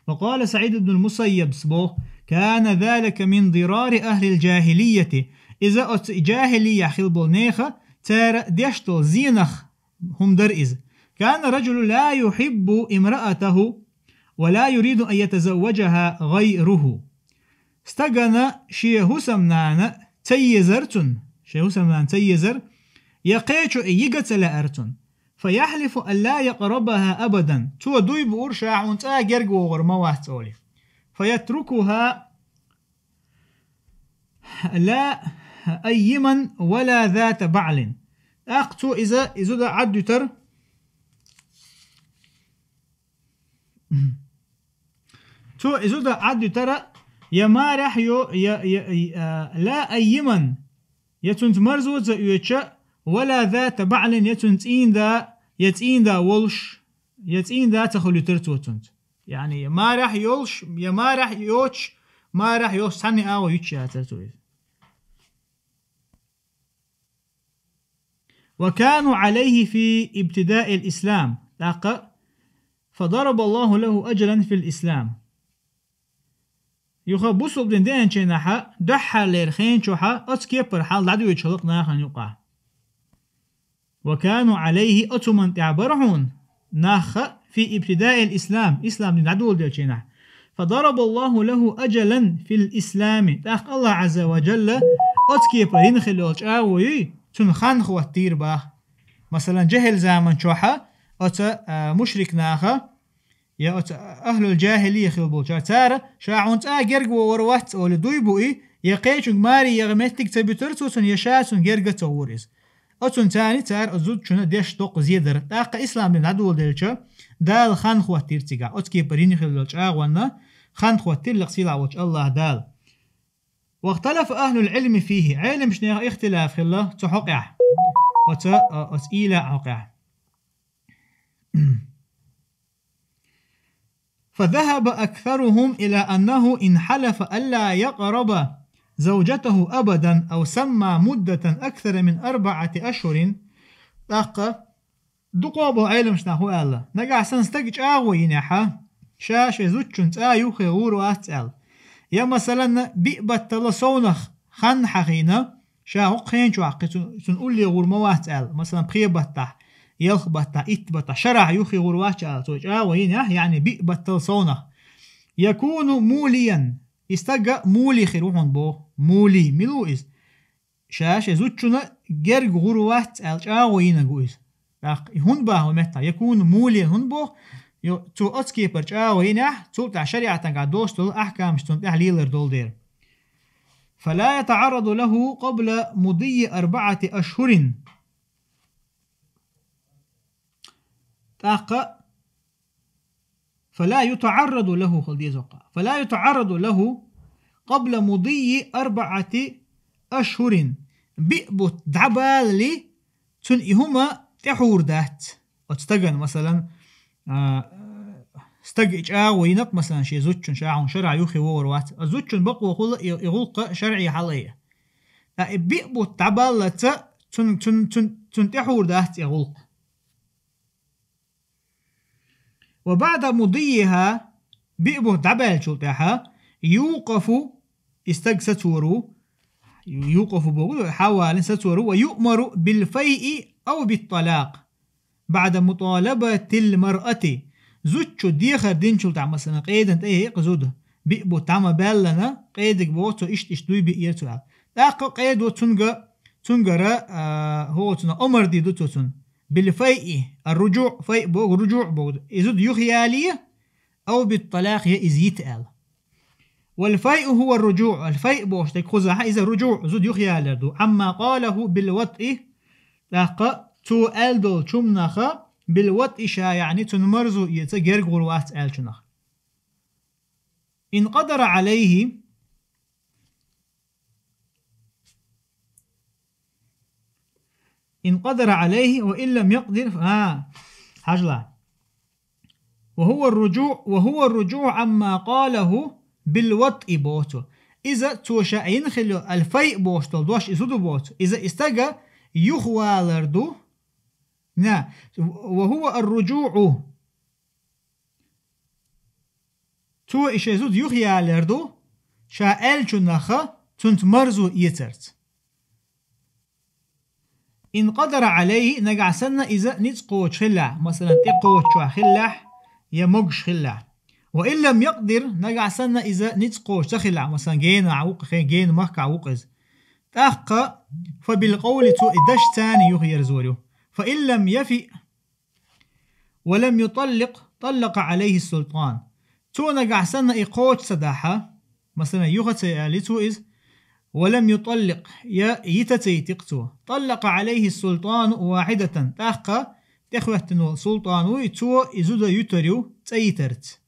وقال سعيد بن المسيب سبوه كان ذلك من ضرار أهل الجاهلية إذا أت جاهلية خلبو نيخة تار ديشتل زينخ هم درئز كان رجل لا يحب امرأته ولا يريد أن يتزوجها غيره استغنى شيه سمنان تيزرتن شيه سمنان تيزر يقيتو يقتل أرتن فيحلف أن لا يقربها أبدا تو دوي بور شاعون تا جرق وغر موات أولي فيتركها لا أيمن ولا ذات بعل أقتو إذا دا عد تر تو إذا دا عد ترى يا ما راح لا أيمن يتنت مرزوت يتشا ولا ذات بعل يتين دا ولش يتين دا تخلو ترتوتنت يعني ما راح يولش يا ما راح يوتش ما راح يوش سني آو يتشا ترتوت وكانوا عليه في ابتداء الإسلام فضرب الله له أجلا في الإسلام يخبصوا بدن دين شنحا دحا ليرخين شوحا أتكيبر حال دعدو يتشلق ناخن يقع وكانوا عليه أتمن تعبرهون ناخ في ابتداء الإسلام إسلام دعدو دين شنح فضرب الله له أجلا في الإسلام تاخ الله عز وجل أتكيبر ينخلوش آوي تنخان خواتير باه مثلا جهل زامن شوحا أتا مشرك ناخا يا أهل الجاهلية خلبو تارا شاعون تا جرق ووروات أو لدويبوئي يقيتون ماري يغمتك تبترتوتون يشاتون جرق توريز أتون تاني تار أزود شنا ديش دوق زيدر تاقا إسلام لنعدول ديلشا دال خان خواتير تيقع أتكي بريني خلوش آغوانا خان خواتير لقسيل عوش الله دال واختلف أهل العلم فيه علم شنو اختلاف خلا تحقع وتسئيل حقع. فذهب أكثرهم إلى أنه إن حلف ألا يقرب زوجته أبدا أو سمى مدة أكثر من 4 أشهر تاقى دقوبه علم شنو الله نقع سنستجج ينحى شاش زوجن تايو خيور واتسال يا مثلا بيبت تلصونخ خن حقينا شاق خين شو عقي تنقول لي غور مواتسال مثلا بخيبتح يلخبتح اتبتح شرع يخي غور واتسال توجا يعني بيبت تلصونخ يكون موليا استجا مولي خيروحن بو مولي ملوئز شاش زوجن جرج غور واتسال جاوينا جويز هون باه متى يكون مولي هون بو تو أتكي برجع وينه تو تاع شريعة قاعد دوستل أحكام شتون تحليل دول دير فلا يتعرض له قبل مضي 4 أشهر تاق فلا يتعرض له خلدي زوقا فلا يتعرض له قبل مضي 4 أشهر بيبوت دعبال لي تنئهما تحور دات وتستجن مثلا استجج وينق مثلا شي زوجن شاعون شرع يوخي ووروات زوجن بقوا خل يغلق شرعي حليه بيبو تعبالة تن تحور دات يغلق وبعد مضيها بيبو تعبال شو تاعها يوقف استج ستورو يوقف بقول حوالي ستورو ويؤمر بالفيء أو بالطلاق بعد مطالبة المرأة زوجو ديخر دينشل تاع مثلا قيد انت ايه قزوده بيبو تعمى بالنا قيدك بوتو اشتوي بيئرتو تاقو قيد وتنجر هو تنا أمر دي دوتو تن بالفيء الرجوع فيء بوغ رجوع بوغ إزود يخيالية أو بالطلاق يزيتال والفيء هو الرجوع الفيء بوش تكخزها إذا رجوع زود يخيال دو عما قاله بالوطء تاقو تو ألدو شمناخا بالوطء شا يعني تنمرزو يتجرق غروات ألشناخ إن قدر عليه وإن لم يقدر حجلا وهو الرجوع عما قاله بالوطء بوتو إذا توشا ينخلو الفيء بوشتل دوش إزودو بوتو إذا استجى يخوالردو وهو الرجوع تو إشيزود يخيالردو شا ألشناخا تنت مرزو يترت إن قدر عليه نقع سنة إذا نتقوش خلع مثلا تقوش خلع يمقش خلع وإن لم يقدر نقع سنة إذا نتقوش تخلع مثلا جين عوق خين جين مهك عوقز تأقى فبالقول تو إدش تاني يخير زوريو فإن لم يفئ ولم يطلق طلق عليه السلطان تو نقع سنة إقوش سداحة مثلا يخطي لتو إذ ولم يطلق يتتي تقتو طلق عليه السلطان واحدة تأقى تخوة سلطان تو إزود يتريو تيترت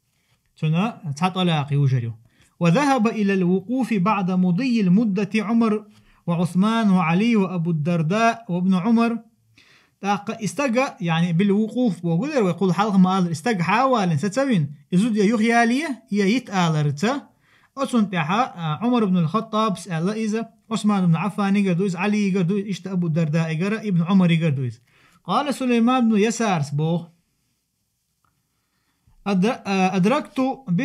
تنا تطلاق يوجريو وذهب إلى الوقوف بعد مضي المدة عمر وعثمان وعلي وأبو الدرداء وابن عمر استجى يعني بالوقوف وقدر ويقول حلق ما استجى حاول ستسوين يزود يخيالية يتآلرت أصنتها عمر بن الخطاب سأل إذا عثمان بن عفان يقردوز علي يقردوز إشت أبو الدرداء يقرأ ابن عمر يقردوز قال سليمان بن يسار سبوه أدركت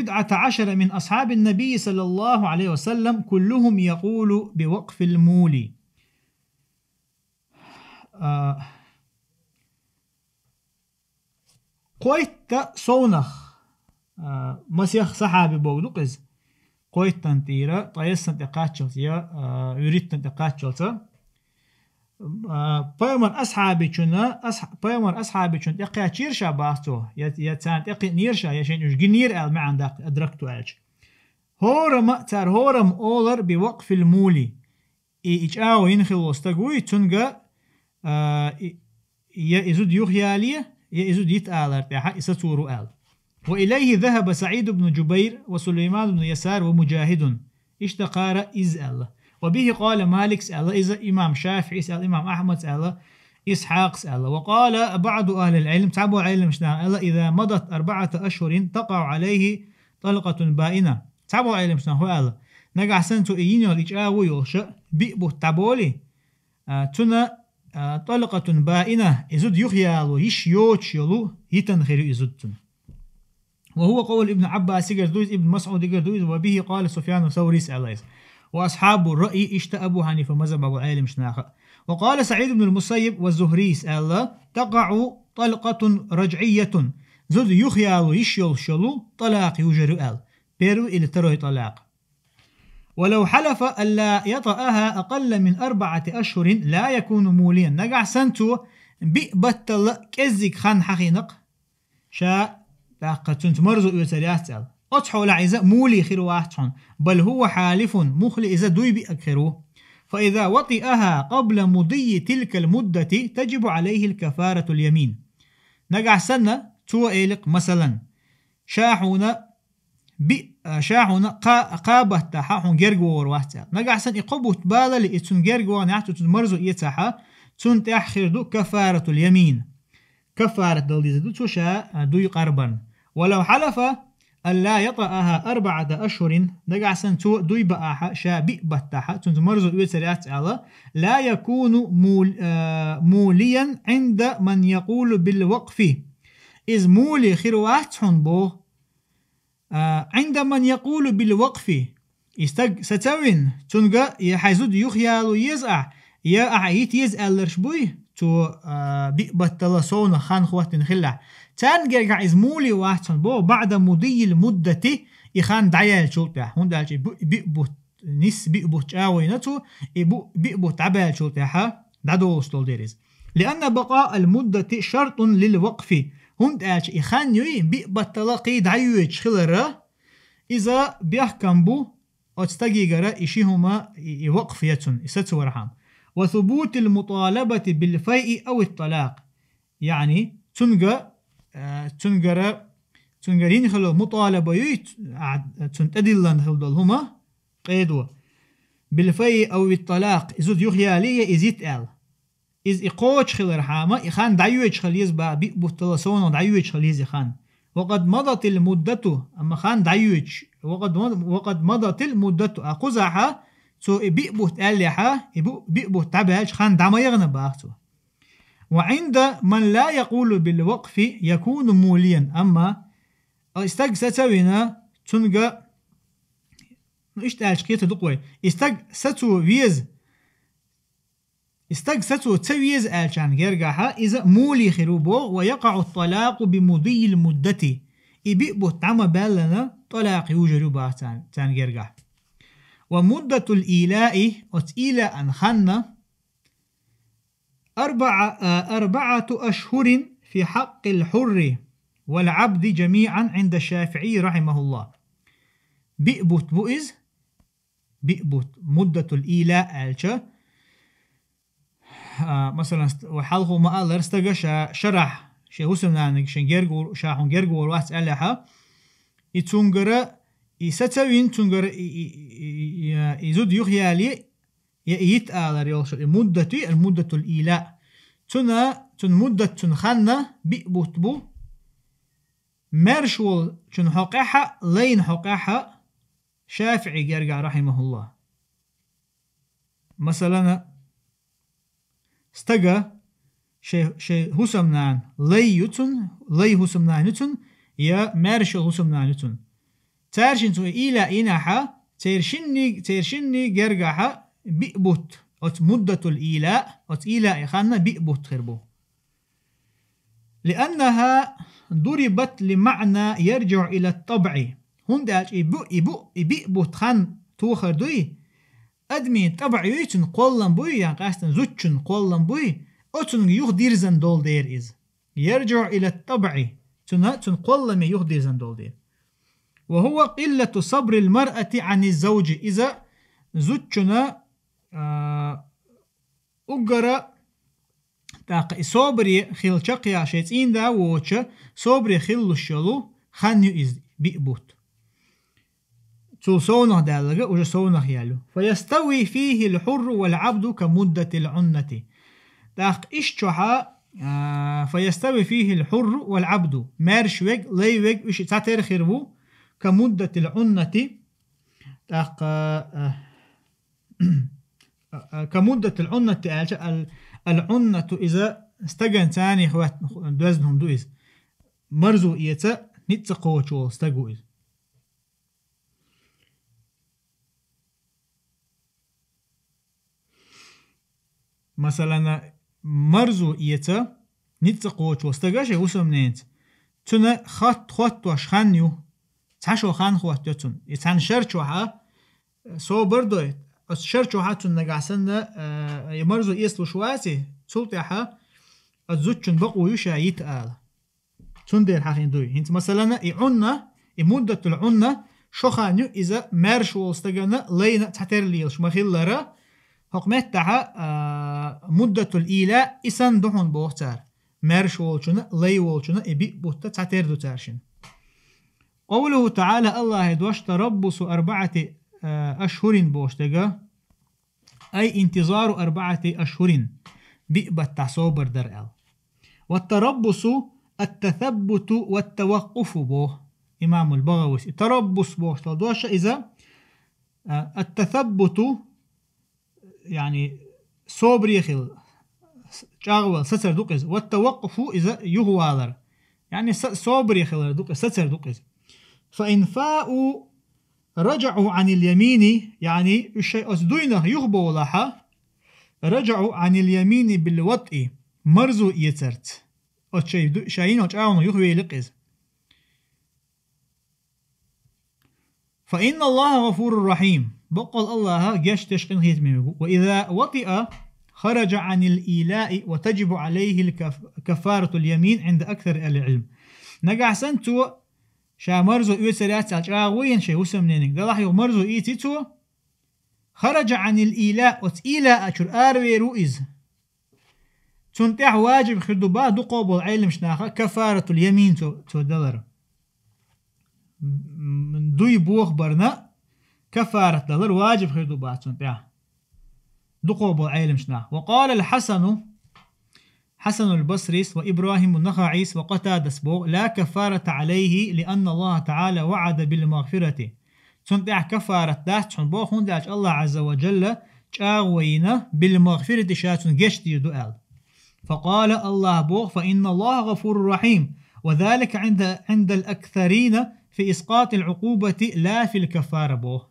11 من أصحاب النبي صلى الله عليه وسلم كلهم يقول بوقف المولي قويت صونخ مسيخ صحابي بودقز قويت تنتيرا طيس تنتقاتشلت يا يريد تنتقاتشلت بيمر أصحابي شن يقيا تشيرشا باستو يتسان يقي نيرشا يشين يش جنير ما عندك أدركتو ألش هورم أولر بوقف المولي إيجاو ينخلو استقوي تنجا يزود يخيالية يزود يتآلر تاحا إستورو آل وإليه ذهب سعيد بن جبير وسليمان بن يسار ومجاهد اشتقار إزأل. وبه قال مالك سأل، إذا إمام شافعي سأل، إمام أحمد سأل، إسحاق سأل. وقال بعض أهل العلم تعبوا علم شنو إذا مضت 4 أشهر تقع عليه طلقة بائنة. تعبوا علم شنو هو نجع سنتو إينيو الإجاو يوش بيبو تابولي تنا طلقة بائنة إزود يخيالو يشيوش يلو يتنخير إزودتن. وهو قول ابن عباس قردوز، ابن مسعود قردوز. وبه قال سفيان الثوري سأل. وأصحاب الرأي اشتأبوا حنيفة مذهب أبو عالم شناخ. وقال سعيد بن المسيب والزهري سأل تقع طلقة رجعية زود يخيال يشيل شلو طلاق يجرؤ بيرو إلى تروي طلاق. ولو حلف ألا يطأها أقل من 4 أشهر لا يكون موليا. نقع سنتو بيبتل كزك خان حقينق شا تنت مرزو يسريات سأل أطحو لعزة مولي خير واحد، بل هو حالف مخل إذا دوي بأكثره. فإذا وطئها قبل مضي تلك المدة تجب عليه الكفارة اليمين. نقع سنة تو إيلق مثلا شاحونا قابه تحاحون جرجور واحد. نقع سن إقبوت بالا لإتون جرجور نعتو تمرزو يتحا تون تأخير دو كفارة اليمين. كفارة دلدي دو تشا دوي قربا. ولو حلف ألا يطأها 4 أشهر نقع سنتو دوي بقاحة شابئ بتاحة تنتمرزو يتريات على لا يكون موليا عند من يقول بالوقف. إذ مولي خيرواتحن بو عند من يقول بالوقف استج ستوين تنقى يحيزود يخيالو يزع يا أعيت يزعل لرشبوي تو بيقبت صون خان خوات نخلع تنقى إذ مولي واحتن بو بعد مضي المدة يخان دعيال شلطة هون دالش بيقبت نس بيقبت عاوينتو بيقبت عبال شلطة دادو وصل ديريز. لأن بقاء المدة شرط للوقف. هون دالش يخان يوي بيقبت تلاقي دعيوش خلرة إذا بيحكم بو أتستجي جرا إشيهما يوقف يتن يستو رحم. وثبوت المطالبة بالفيء أو الطلاق يعني تنجرين خلو مطالبة يت تنتدلن خلدهما قيدوا بالفيء أو الطلاق إذا يخيالية إزيت آل إذ إقوش خل رحمة إخان دعيوش خليز بطلسون ودعيوش خليز إخان. وقد مضت المدة أما خان دعيوش وقد مضت المدة أقزحها سو بيقبوت أليحة بيقبوت تعبهاش خان دعما يغنب أختو. وعند من لا يقول بالوقف يكون موليا. أما استج ستوينا تنجا اشتالش كيت دقوي استج ستو تسويز ألشان يرجعها إذا مولي خروبو ويقع الطلاق بمضي المدة يبيقبوت تعما بالنا طلاق يوجرو باهتان يرجع. ومدة الإيلاء أتإيلاء أنخنا 4 أشهر في حق الحر والعبد جميعا عند الشافعي رحمه الله. بيقبوت بؤز بيقبوت مدة الإيلاء ألشا مثلا وحلقه ما الله استجى شرح شيء وسمنا شنجرجور شاحون جرجور واحد ألها يتونجرا يستوين تونجرا يزود يخيالي يتآل ريالش المدة الإيلاء تن مدة تنخنا بيقبوت بو مرشول تن حقاحة لين حقاحة شافعي جرجع رحمه الله. مثلا استجى شيء هسمنان لي هسمنانتن يا مرشول هسمنانتن تارشن تو إلى إناحة تيرشني جرجعها بيقبوت أت مدة الإيلاء أت إيلاء خانة بيقبوت خربو لأنها ضربت لمعنى يرجع إلى الطبع. هون داش بيقبوت خان توخر دوي أدمي طبع يوتن قولن بوي يعني قاستن زوتشن قولن بوي أتن يخدير زندول دير إز يرجع إلى الطبع تن قولن يخدير زندول دير. وهو قلة صبر المرأة عن الزوج إذا زوجنا أجرى تاق صبري خيل شقيا شيتين دا ووش صبري خيل الشلو خانيو إز بيقبوت تو سونه دالغا وجا سونه يالو فيستوي فيه الحر والعبد كمدة العنة داق إيش تشوحا فيستوي فيه الحر والعبد مارش ويج لي ويج وش تعتر خيرو كمدة العنة داق كمدة العنة العنة إذا استجن ثاني خوات دوزنهم دويز مرزو إيتا نتسقو شو استجوز مثلا مرزو إيتا نتسقو شو استجاش يوسم نينت تنا خط وش خانيو تعشو خان خوات يتون يتان شرط وها سو بردوي الشرط وها تون نجاسنا يمرزو إيستو شواتي صوتها الزوجن بقوا يشا يتقال تندير حقين دوي انت مثلا يعنا مدة العنة شخانيو إذا مارش واستجنا لينا تحتر ليش مخيلرا حكمتها مدة الإيلاء إسان دهون بوختار مارش والشنا لي والشنا إبي بوتا تحتر دو تارشن قوله تعالى الله يدوش تربص 4 أشهر بوشتجا أي انتظار 4 أشهر بيقبت تعصوبر درقل والتربص التثبت والتوقف به إمام البغوي التربص به تدوش إذا التثبت يعني صبر يخل شاغول ستر دوقز والتوقف إذا يهوالر يعني صبر يخل دوقز ستر دوقز فإن فاءوا رجعوا عن اليمين يعني الشيء أصدوينه يغبو لها رجعوا عن اليمين بالوطء مرزو يترت شاين وشاون يخوي لقز فإن الله غفور رحيم بقل الله جاش تشقن هيتميمه وإذا وطئ خرج عن الإيلاء وتجب عليه كفارة اليمين عند أكثر العلم نقع سنتو شا مرزو يترات وين شيء وسمنينك ده راح مرزو إيتيتو خرج عن الإيلاء وتإيلاء أشر آروي رؤيز تنتح واجب خردوبا دو قوبل علم شناخا كفارة اليمين تو دلر من دوي بوخ برنا كفارة دلر واجب خردوبا تنتح دو قوبل علم شناخ وقال حسن البصري وإبراهيم النخعي وقتادة سبوغ لا كفارة عليه لأن الله تعالى وعد بالمغفرة تنتع كفارة داش تحن بوخون داش الله عز وجل تشاوينا بالمغفرة شاتون جشتي دؤال فقال الله بوخ فإن الله غفور رحيم وذلك عند الأكثرين في إسقاط العقوبة لا في الكفارة بوخ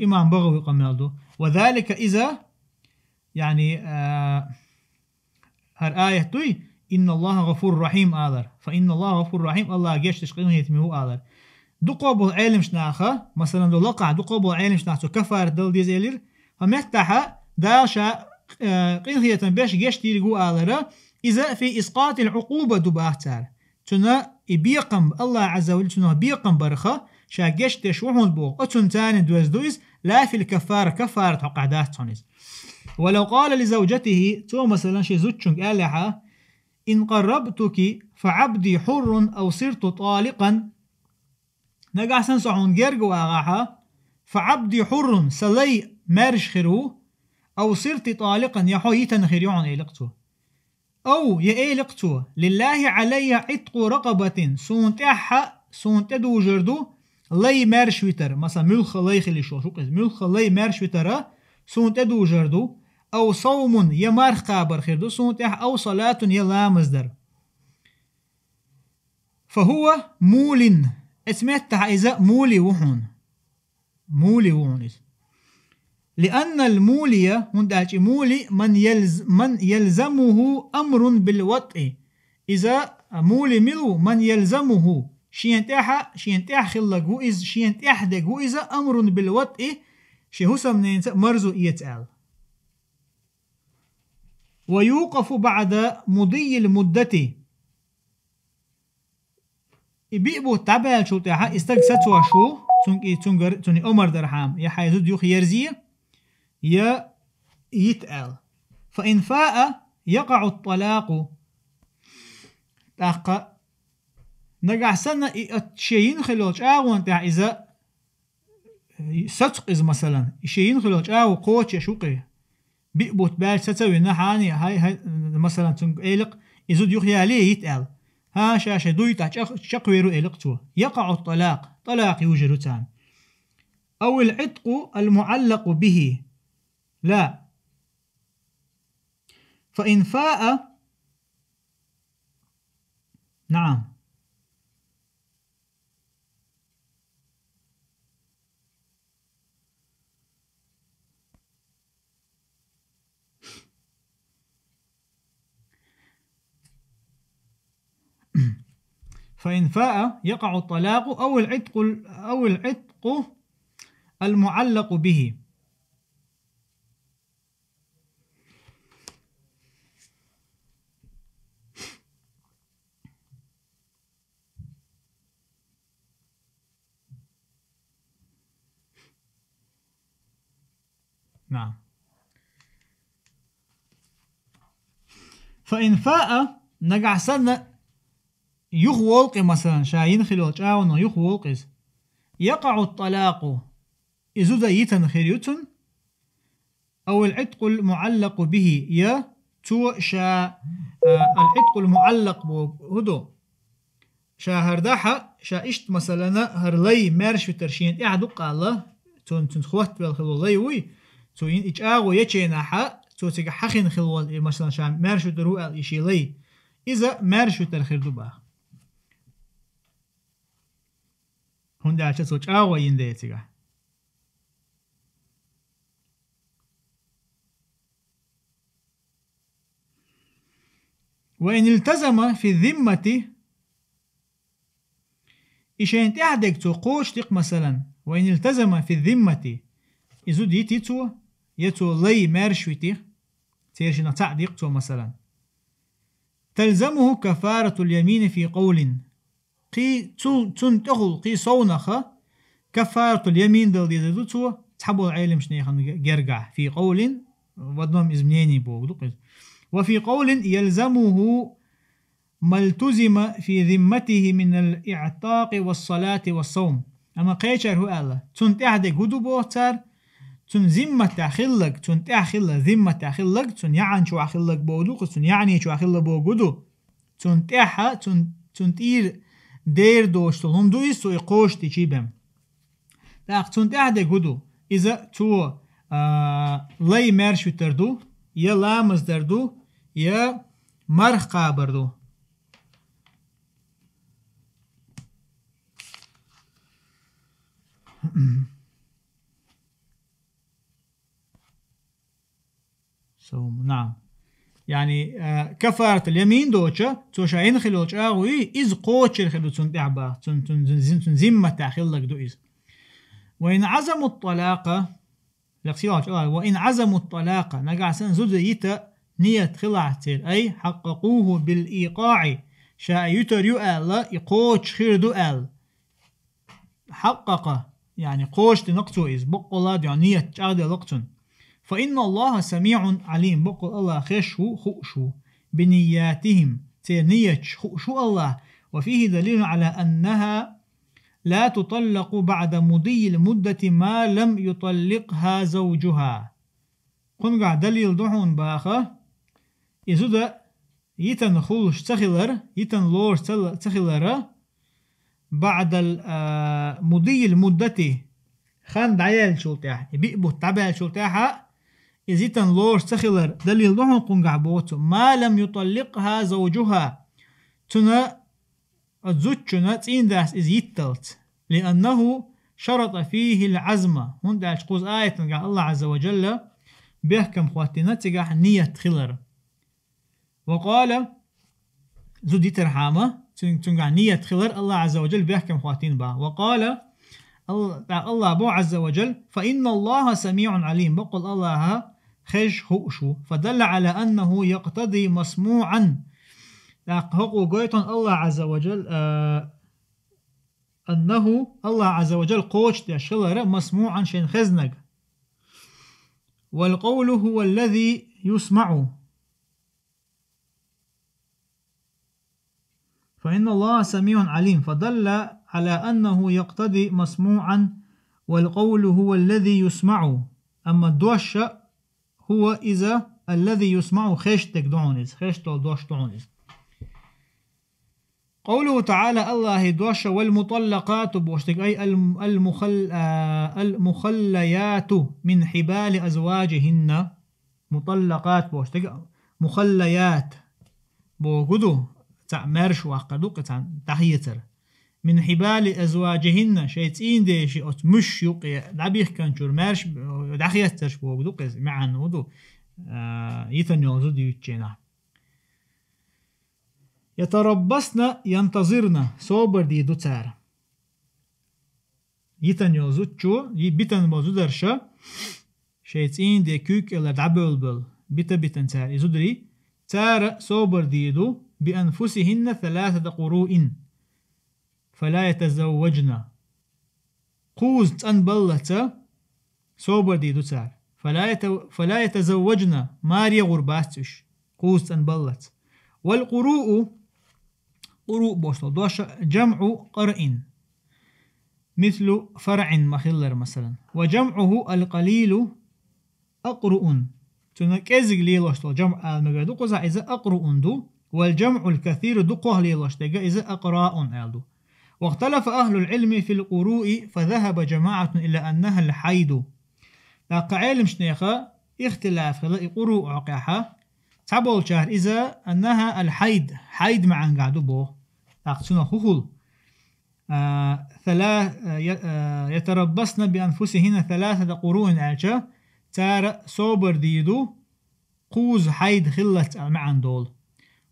إمام بغوي قمالدو وذلك إذا يعني هر آية توي إن الله غفور رحيم آذر فإن الله غفور رحيم الله جيش تشقينه يتميه آذر دو قوبو علم شناخه مثلا دو لقع دو قوبو علم شناخه كفار دل دي زيلير فمحتها داشا قينهية بيش جيش تيرقو آذر إذا في إسقاط العقوبة دو باختار تنا بيقم الله عز وجل تنا بيقم برخه شا جيش تشوحون بو أتن تاني دوز لا في الكفارة كفارة عقادات تونيز ولو قال لزوجته تو مثلا شي زوجشنك قالها إن قربتك فعبدي حر أو صرت طالقا نقع سنسعون جرقوا أغاها فعبدي حر سلي مارش خيرو أو صرت طالقا يحو يتنخيريون إيلقتو أو يأيلقتو لله علي عتق رقبة سونت دو جردو لي مارش ويتر مثلا ملخ لي خلي شو ملخ لي مارش ويتر سونت دو جردو أو صوم يمارخ قابر خيردو سونت أو صلاة يلامزدر فهو مول اسمتها إذا مولي وحون لأن المولية هنداج مولي من يلزمه أمر بالوطء إذا مولي ملو من يلزمه شينتاح خلا جوئز شينتاح ده جوئز أمر بالوطء شهوسا من مرزو يتقال ويوقف بعد مضي المدة بيبو تابع شو تاعها استقصتوا شو توني عمر درحام يا حيزود يخ يرزيه يا يتقال فإن فاء يقع الطلاق تاقا نقع سنة شيين خلوش آغوان تاع إذا ستق إز مثلا إشيين خلوش قوش يشوقي بيقبوت بال ستوي نحاني هاي مثلا تنق إيلق إزود يخي عليه يتقال ها شاشة دويتا شقويرو إيلقتو يقع الطلاق طلاق يوجد تان أو العتق المعلق به لا فإن فاء نعم فإن فاء يقع الطلاق أو العتق المعلق به نعم فإن فاء نقع سنة يخولق مثلا شاين خلو جاونا يخولق يقع الطلاق إذا يتن خيريتن أو العتق المعلق به يا تو شا العتق المعلق هدو شا هرداحة شا إشت مثلا هرلي مارش في ترشين إعدو قال تون خوات بالخلو ليوي تو إن إجاغو يچيناحا تو تيجا حخين خلو مثلا شا مارش درو إشي لي إذا مارش ترخير دوبا هنده عشان سوچ ينده تيجا وإن التزم في الذمة إشان تعدك تو قوش تق مثلا وإن التزم في الذمة إذا ديتي يتو لي مارشويتي تيرشنا تعديق تو مثلا تلزمه كفارة اليمين في قول قي تنتقل قي صونخ كفارة اليمين دل دي تو تحبوا العلم شنيخن جرجع في قول ودنهم إزمنيني بوغدو وفي قول يلزمه ما التزم في ذمته من الإعتاق والصلاة والصوم أما قيشر هو الله تنتعدك هدو بوتر تن ذمة تأخلك تنتعخل ذمة تأخلك تن يعني شو أخلك بودو تن يعني شو أخلك بوغدو تنتعها تنتير دير دوشتل هم دو يستو يقوش تيشيبهم تاق تنتعدك هدو إذا تو لي مرشو تردو يا لامز دردو يا مرخ قابردو نعم يعني كفارة اليمين دوشة توشاين خلوش آغوي إز قوش الخلو تنتعبا تنزمة تأخلك دو إز وإن عزموا الطلاق وإن عزموا الطلاق نقع سنزود يتا نية خلعتر أي حققوه بالإيقاع شاء يتر يؤال يقوش خير دؤال حقق يعني قوش تنقصو إز بقلا يعني نية تشاغد لقتن فإن الله سميع عليم بقل الله خشو خؤشو بنياتهم تنية خؤشو الله وفيه دليل على أنها لا تطلق بعد مضي المدة ما لم يطلقها زوجها قنقع دليل دحون باخا إذا يتن خلش تخلر يتن لور تخلر بعد مضي المدة خان دعيال شلتاح بيقبو تبع شلتاحا إذا يتن لور تخلر دليل دحون قنقع بوتو ما لم يطلقها زوجها تنا الزوجنا تين داس إذ يتلت لأنه شرط فيه العزم هون داش قوز آية تنقع الله عز وجل بيحكم خواتنا تقع نية خلر وقال زودي ترحامة تنقع نية خلر الله عز وجل بيحكم خواتين با وقال الله بو عز وجل فإن الله سميع عليم بقول الله خش هؤشو فدل على أنه يقتضي مسموعا حقو قويتون الله عز وجل أنه الله عز وجل قوش تشغل مسموعا شين خزنق والقول هو الذي يسمع فإن الله سميع عليم فدل على أنه يقتضي مسموعا والقول هو الذي يسمع. أما الدوش هو إذا الذي يسمع خشتك دعونيز خشتو دوش دعونيز. قوله تعالى الله دوش والمطلقات بوشتك أي المخليات من حبال أزواجهن. مطلقات بوشتك مخليات بوجدو تعمرش وقدوك تحيتر من حبال أزواجهن شيء دي شيء مش يقي دعبيخ كان شور مرش دحيترش بوجدوك معن ودو يتنيوزو ديوتشينا. يتربصن ينتظرن صوبر دي دوتار يتنيوزو تشو يبتن بوزو درشا شيء دي كوك إلا دعبول بل بيتن تار يزودري تار صوبر ديدو بأنفسهن 3 قروء فلا يتزوجن. قوز تنبلت صوبر ديدو تار فلا يتزوجن ماريا غرباتش قوز تنبلت. والقروء قروء بوشتل دوش جمع قرء مثل فرع مخلر مثلا. وجمعه القليل أقرؤ تنكزق ليلوشتل جمع المجادو قزع إذا أقرؤ دو. والجمع الكثير دقه ليلوشتل إذا أقراء ألدو. واختلف أهل العلم في القروء فذهب جماعة إلى أنها الحيد. لقى علم شنيخة اختلاف خلال قروء عقيحة تعبول شهر إذا أنها الحيد حيد معا قعدو بوه تاقسنا خخول. يتربصن بأنفسهن 3 قروء أعجا تار صوبر ديدو قوز حيد خلت معا دول.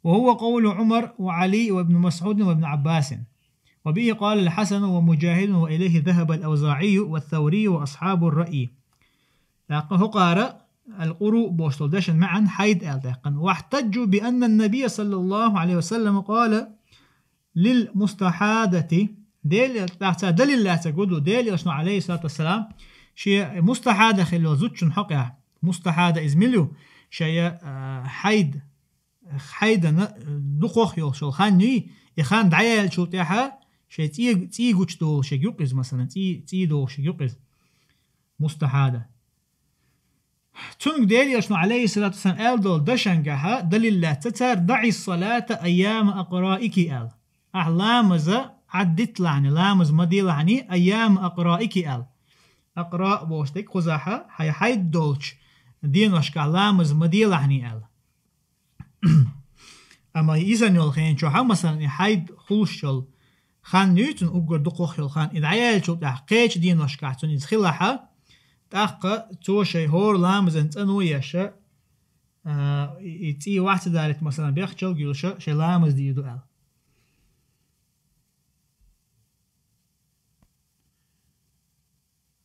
وهو قول عمر وعلي وابن مسعود وابن عباس. وبه قال الحسن ومجاهد وإليه ذهب الأوزاعي والثوري وأصحاب الرأي. هو قارئ القروء بوشتل دشن معا حيد ألتقن. واحتجوا بأن النبي صلى الله عليه وسلم قال للمستحادة دليل لا تقولوا دليل أشنو عليه الصلاة والسلام شيء مستحادة خلو زوجن حقها مستحادة إزميلو شيء حيد دقوخ يوشل خاني يخان دعيا شو تيها شيء تي جوجتو شيء يقز مثلا تي دو شيء يقز مستحادة. تونك ديلي أشنو عليه الصلاة والسلام قال دول دشنجها دليل لا تتر دعي الصلاة أيام أقرائك قال أحلامز عدت لعني لامز مدي لعني أيام أقرائك قال أقراء بوشتك خزاحة هي حيد دولش دين وشكا لامز مدي لعني قال. أما إذن يلخين شو مثلا حيد خلوشل خان نيوتن أقر دقوخ يلخان إذا عيال شو تحقيش دين وشكا تون يزخلها تأخذ تو شيء هور لامز أنت أنو يشة يتي واحد دارت مثلا بيخشل قيل شيء لامز دي يدو.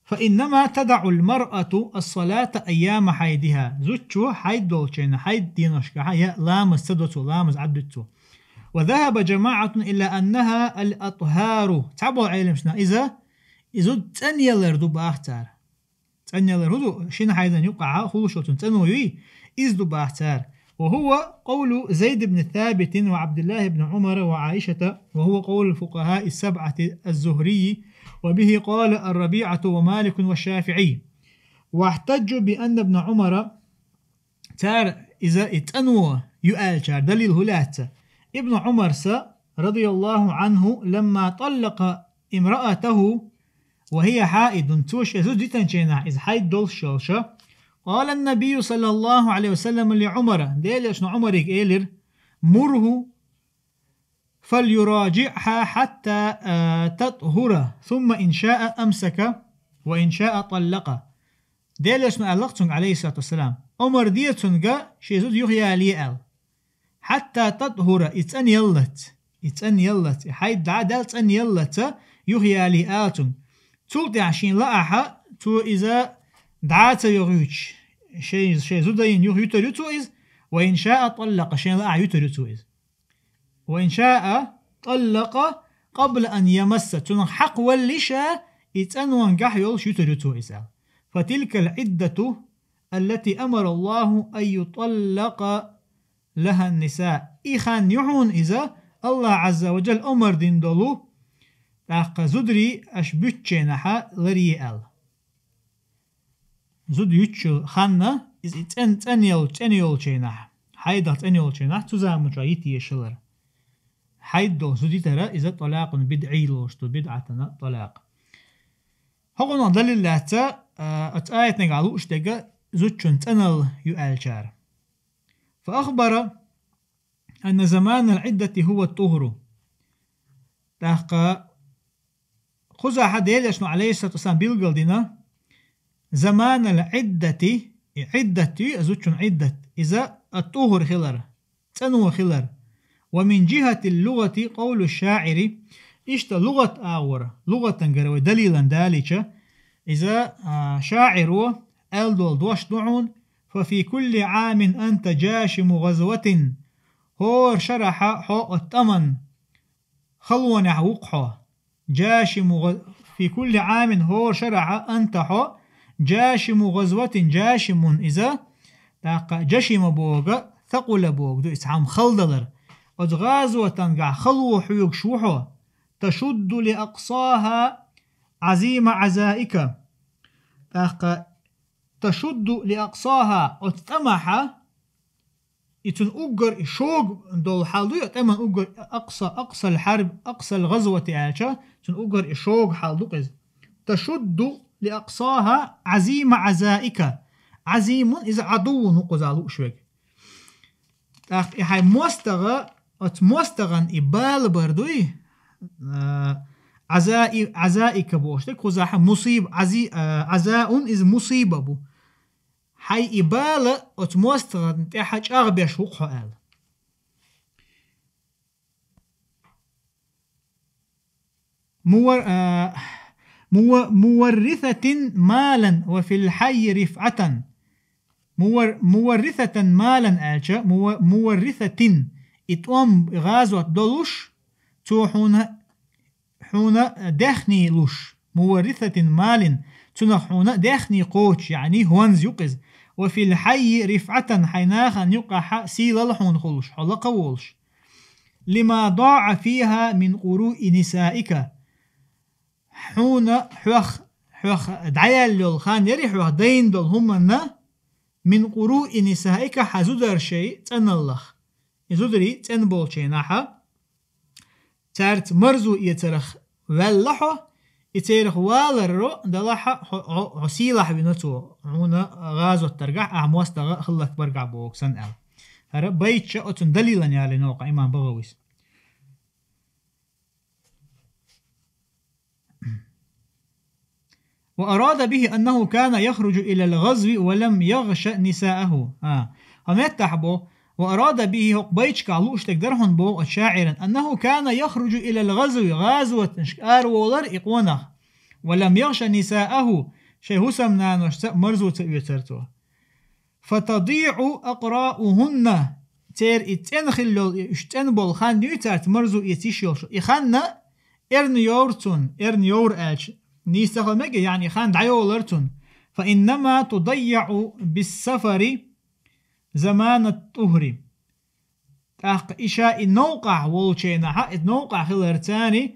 فإنما تدع المرأة الصلاة أيام حيدها زوجو حيد دولشين حيد دينوشكا يا لامز تدوتو لامز عدتو. وذهب جماعة إلى أنها الأطهار تعبوا علم شنا إذا تنيلر دو باختار تنيلر هدو شين حيدا يقع خلوشوتن تنوي إذ دو باختار. وهو قول زيد بن ثابت وعبد الله بن عمر وعائشة وهو قول الفقهاء 7 الزهري. وبه قال الربيعة ومالك والشافعي. واحتجوا بأن ابن عمر تار إذا اتنوى يؤال شار دليل هلات ابن عمر رضي الله عنه لما طلق امرأته وهي حائد توش يزود تنشينا إذ حيد دول شوشة قال النبي صلى الله عليه وسلم لعمر ديل اشنو عمرك إيلر مره فليراجعها حتى تطهر ثم إن شاء أمسك وإن شاء طلق. ديل اشنو ألقتن عليه الصلاة والسلام عمر ديتن شيزود يغيا ليال حتى تطهر اتن يلت حيد دعدل تن يلت يغيا لياتن تولد عشين لأحا تو إذا دعات يغيوش شيء زودين يغيوتو إذ وإن شاء طلق شيء لأح يتريتو إذ وإن شاء طلق قبل أن يمس تنحق واللشا يتنوان قحيول يتريتو إذ. فتلك العدة التي أمر الله أن يطلق لها النساء إخان يحون إذا الله عز وجل أمر دين دولو تاق زدري أش بيتشينها لريال زود يتشل خانة إز تنيول تشينها حيدا تنيول تشينها تزام جايتي يشلر حيدو زودي ترى إذا طلاق بدعي لوشتو بدعتنا طلاق هقولنا دليل لاتا أتآيت نقالو اشتاق زوجن تنل يؤالشار فأخبر أن زمان العدة هو الطهر تاقا خزا حد يلشنو عليه الصلاة والسلام بيلقل دينا زمان العدة عدة زوجن عدة إذا الطهر خلر تنو خلر ومن جهة اللغة قول الشاعر إشتا لغة آور لغة تنقروا دليلا داليشا إذا شاعر ألدول دوش دعون ففي كل عام أنت جاشم غزوة هور شرح حو التمن خلون وقحو جاشم في كل عام هور شرح أنت حو جاشم غزوة جاشم إذا جشم بوغ ثقل بوغ دو إسعام خلدلر غزوة تنقع خلو حيوك شوحو تشد لأقصاها عزيم عزائك تشد لأقصاها وتتمح يتن أجر شوق دول حالدو يتمن أجر أقصى الحرب أقصى الغزوة عاشا تن أجر شوق حالدو قز تشد لأقصاها عزيم عزائك عزيم إذا عدو نقزالو شوق هاي موستغن إبال بردوي عزائك بوشتك خزاح مصيب عزاء إذ مصيبة بو حي إبالة أتموستغن تحج أغبيش وقحو آل مورثة مالا وفي الحي رفعة مورثة مالا آلشا مورثة إتوام غازوة دولوش تو حونا دخني لوش مورثة مال تنحونا دخني قوش يعني هونز يقز وفي الحي رفعة حيناخا يقع سيل الحون خلوش حلق وولش لما ضاع فيها من قروء نسائك حونا حوخ دعيال للخان يري حوخ دين دول همنا من قروء نسائك حزودر شيء تنلخ يزودري تنبول شيء ناحا تارت مرزو يترخ واللحو يترخ والرو دلحا عسيلح بنتو عونا غازو الترقع أعموستا خلت برقع بوكسن أل هرا بيت شاءتن دليلا يالي نوقع إمام بغويس وأراد به أنه كان يخرج إلى الغزو ولم يغش نساءه هم يتحبو وأراد به بيتش كعلوش تقدرهن بو شاعرا أنه كان يخرج إلى الغزو غازوة أرولر إقونه ولم يغش نساءه شيء هسمنا نشتاء مرزو تأويترتو فتضيع أقراؤهن تير اتنخلو اشتنبول خان يتارت مرزو يتيشيوش إخانا إرن يور آلش نيستخل مجي يعني خان دعيولرتون فإنما تضيع بالسفر زمان الطهر إشاء النوقع والشينها النوقع خلرتاني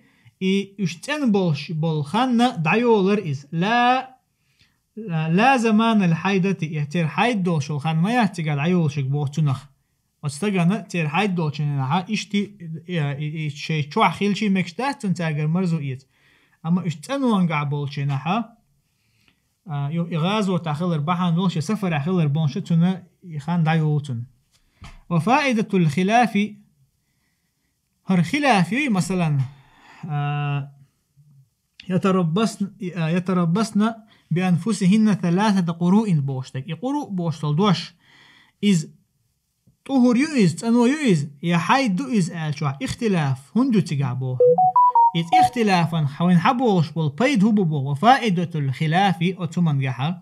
يشتنبولش بالخانة دعيولر إز لا زمان الحيدة يهتر حيد دولش الخان ما يهتقال عيولشك بوغتنخ واستغانا تير حيد دولش نها إشتي شيء شوح خيلشي مكشتات تنتاقر مرزو إيت أما اشتنوان قعبولشي نها إغازو تاخلر بحان دولش سفر أخلر بونشتنا يخان دعيولتن وفائدة الخلاف هر خلافي مثلا يتربصن بأنفسهن 3 قروء بوشتك يقرؤ بوشتل دوش إز طهر يؤز تنو يؤز يحيد يؤز آلشوح اختلاف هندو تقعبوه إذ اختلافا حوين حبوش بالبيد هبوبو وفائدة الخلاف أتمن جحا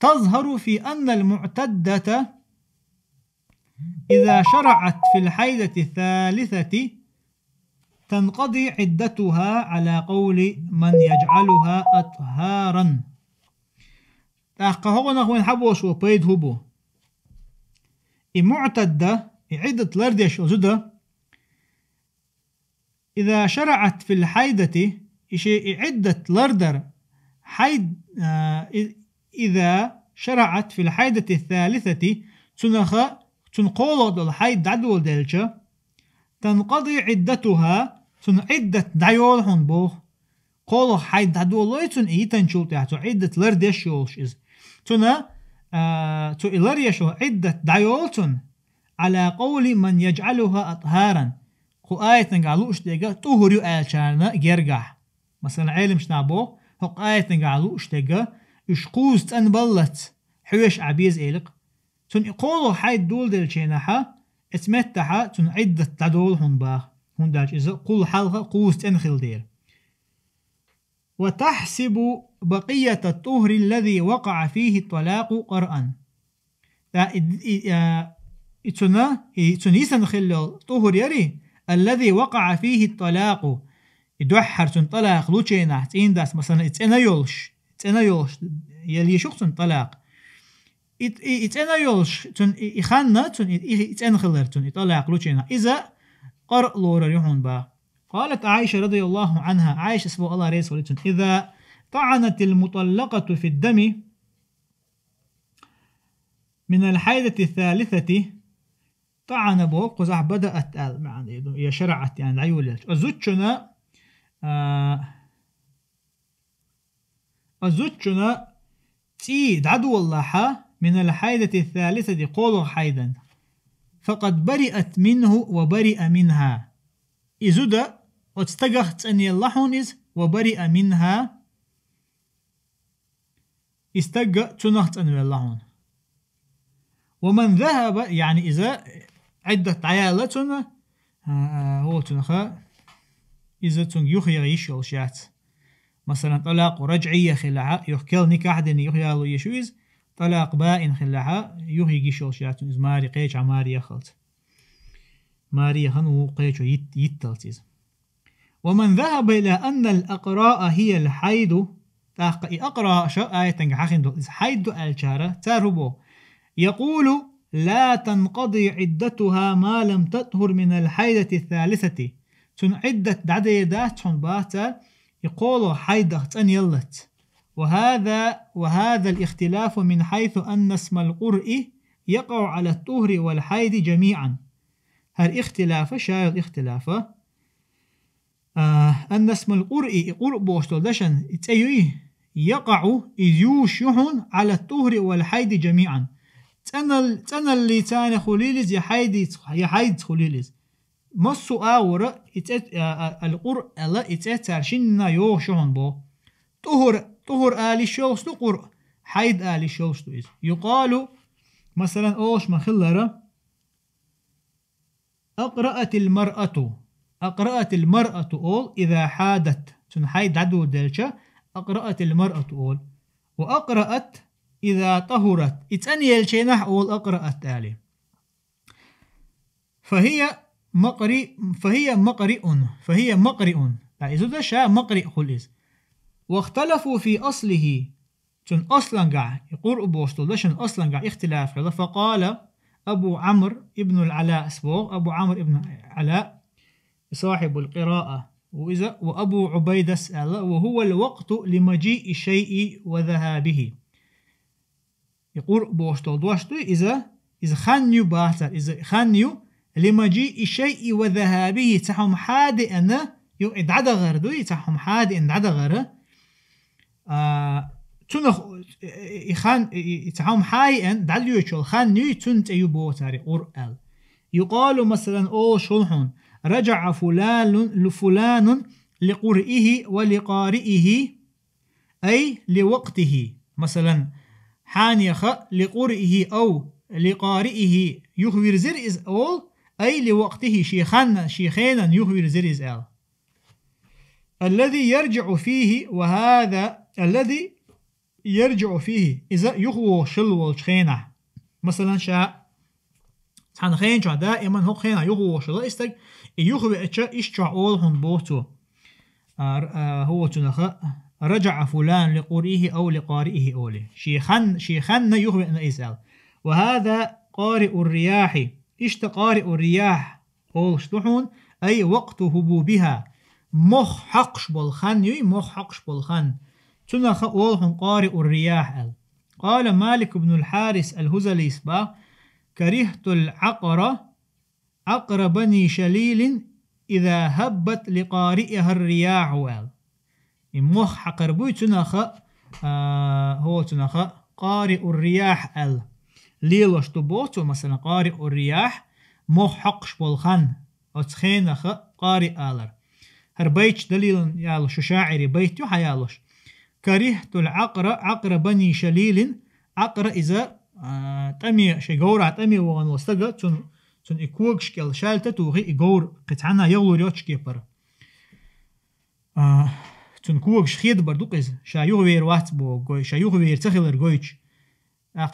تظهر في أن المعتدة إذا شرعت في الحيدة الثالثة تنقضي عدتها على قول من يجعلها أطهارا تحقهونا وين حبوش وبيد هبو المعتدة عدة لردش وزده إذا شرعت في الحيدة إشي عدة لردر حيد إذا شرعت في الحيدة الثالثة تنقول الحيد عدول دلشة تنقضي عدتها عدة دايولحون بو قولو حيد عدول تن إيتن شولتها عدة لردش يولش إز إلريشو عدة دايولتن على قول من يجعلها أطهارا خو آية نقالوش ديگا طهوريو آلشارنا جرقح مثلا عالم شنابو هق آية نقالوش ديگا يشقوز تنبلت حوش عبيز إلق تن يقولوا حيد دول دلشينحا اتمتحا تن عدة تدول هون باخ هون دالش إذا قول حلقة قوز تنخل دير وتحسب بقية الطهر الذي وقع فيه الطلاق قرأا تنيسن خلال طهر يري الذي وقع فيه الطلاق يدوحر تن طلاق لوچينا تين داس مثلا اتنا يولش يلي شخص طلاق اتنا يولش تن يخنا تن اتنا خلر تن طلاق لوچينا إذا قرأ لور يحون با قالت عائشة رضي الله عنها عائشة سبو الله ريس ولتن إذا طعنت المطلقة في الدم من الحيدة الثالثة طعن بو قزح بدأت يعني شرعت يعني عيولش أزوجنا تيد عدو الله من الحيدة الثالثة قولوا حيدا فقد برئت منه وبرئ منها إذا استجهت أن يلحون إذ وبرئ منها استجه تنهت أن يلحون ومن ذهب يعني إذا عدة عيالتنا هو تنخا إذا تن يخير يشولشات مثلا طلاق رجعية خلعها يحكيل نكاح دين يخيالو يشويز طلاق بائن خلعها يخير يشولشات إذ ماري قيش عماري يخلط ماري خنو قيش يتلتيز ومن ذهب إلى أن الأقراء هي الحيد أقراء شو آية تنجحين دو حيد الشارة تاربو يقول لا تنقضي عدتها ما لم تطهر من الحيدة الثالثة تن عدة دعديدات باتا يقول حيدة تن يلت وهذا الاختلاف من حيث أن اسم القرء يقع على الطهر والحيد جميعا هل اختلاف شايل الاختلاف أن اسم القرء قرء بوشتل دشن يقع يوشحن على الطهر والحيد جميعا تنا اللي تاني خليلز يحيد خليلز مصو آورا القرء لا يتأثر شننا يوشحن بو طهر آلي شوستو قرء حيد آلي شوستو يقال مثلا أوش مخلرة أقرأت المرأة أول إذا حادت تنحيد عدو دلشة أقرأت المرأة أول وأقرأت إذا طهرت إتأني يلشينح أول أقرأت آلي فهي مقرئ إذا ده شاء مقرئ خلص واختلفوا في أصله تن أصلا قاع يقول بوشتل دشن أصلا قاع اختلاف فقال أبو عمرو ابن العلاء اسمه أبو عمرو ابن العلاء صاحب القراءة وأبو عبيدة وهو الوقت لمجيء الشيء وذهابه يقول بوشتل دوشتو إذا خانيو باتر إذا خانيو لمجيء الشيء وذهابه تحهم حادئا يقعد عدغر دو تحهم حادئا عدغر تنخ يخان تحهم حائئا دعليو يشول خانيو تنت يبوتر قرآل يقال مثلا أو شلحون رجع فلان لقرئه ولقارئه أي لوقته مثلا حانيخ لقرئه أو لقارئه يخبر زرئز أول أي لوقته شيخانا يخبر زرئز أول الذي يرجع فيه وهذا الذي يرجع فيه إذا يخوى شلو شخينة مثلا شاء تحن خين شاء دائما هو خينة يخوى شلو استج يخوى إشتع أول هن بوتو هو تنخ رجع فلان لقرئه أو لقارئه أولي شيخان يخوى أن إسأل وهذا قارئ الرياح قارئ الرياح أول شلحون أي وقت هبوبها مخ حقش بالخن يي مخ حقش بالخن تنخ أولهم قارئ الرياح قال مالك بن الحارث الهزلي سبا كرهت عقر بني شليل إذا هبت لقارئها الرياح مخ حقر بوي تنخ هو تنخ قارئ الرياح ليلوش تبوتو مثلا قارئ الرياح مخ حقش بالخن أتخينخ قارئ آلر هر بيتش دليل يالوش شاعري بيت يو حيالوش كرهت عقر بني شليل عقر إذا تمي شجورة تمي وان وستجا تون إكوغش كل شالته توغي إجور قطعنا يغلو ريوتش كيبر تون كوغش خيد بردوق إز شايوغ وير وات بو شايوغ وير تخيلر جويتش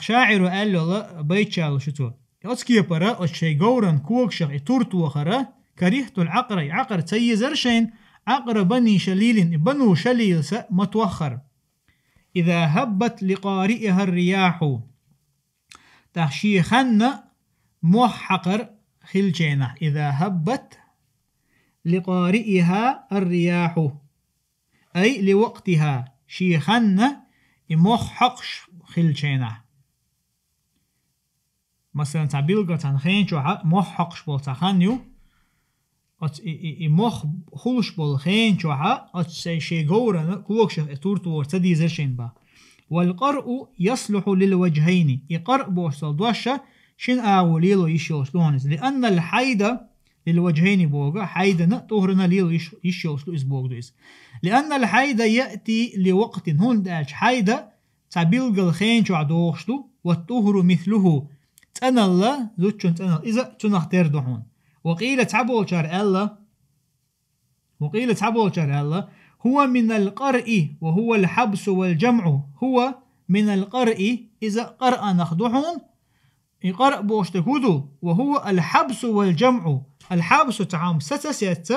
شاعر قال له بيت شال شتو أتكيبر أتشجورا كوغش إتورتو خرا كرهت عقر تيزرشين عقر بني شليل بنو شليل متوخر إذا هبت لقارئها الرياح تحشيخن محقر خلجينة إذا هبت لقارئها الرياح أي لوقتها شيخن محقش خلجينة مثلا تعبيل قطعن خين شوحا محقش بولتخنيو مخ خلش بالخين شوحا أتسي غورا كوكش تورتو ورتدي زرشين با والقرء يصلح للوجهين يقرء بوصل دوشة شن أوليلو يشيوش لونز لأن الحيدة للوجهين بوغا حيدة طهرنا ليلو يشيوش لو إزبوغ دوز لأن الحيدة يأتي لوقت هون داش حيدة تعبيل الخين شوع دوشتو والطهر مثله تنال زوتشن تنال إذا تنختار دهون وقيل تعبول شر الله هو من القرء وهو الحبس والجمع هو من القرء إذا قرأ نخدحون يقرأ بوشتكودو وهو الحبس والجمع الحبس تعام ستسيت $1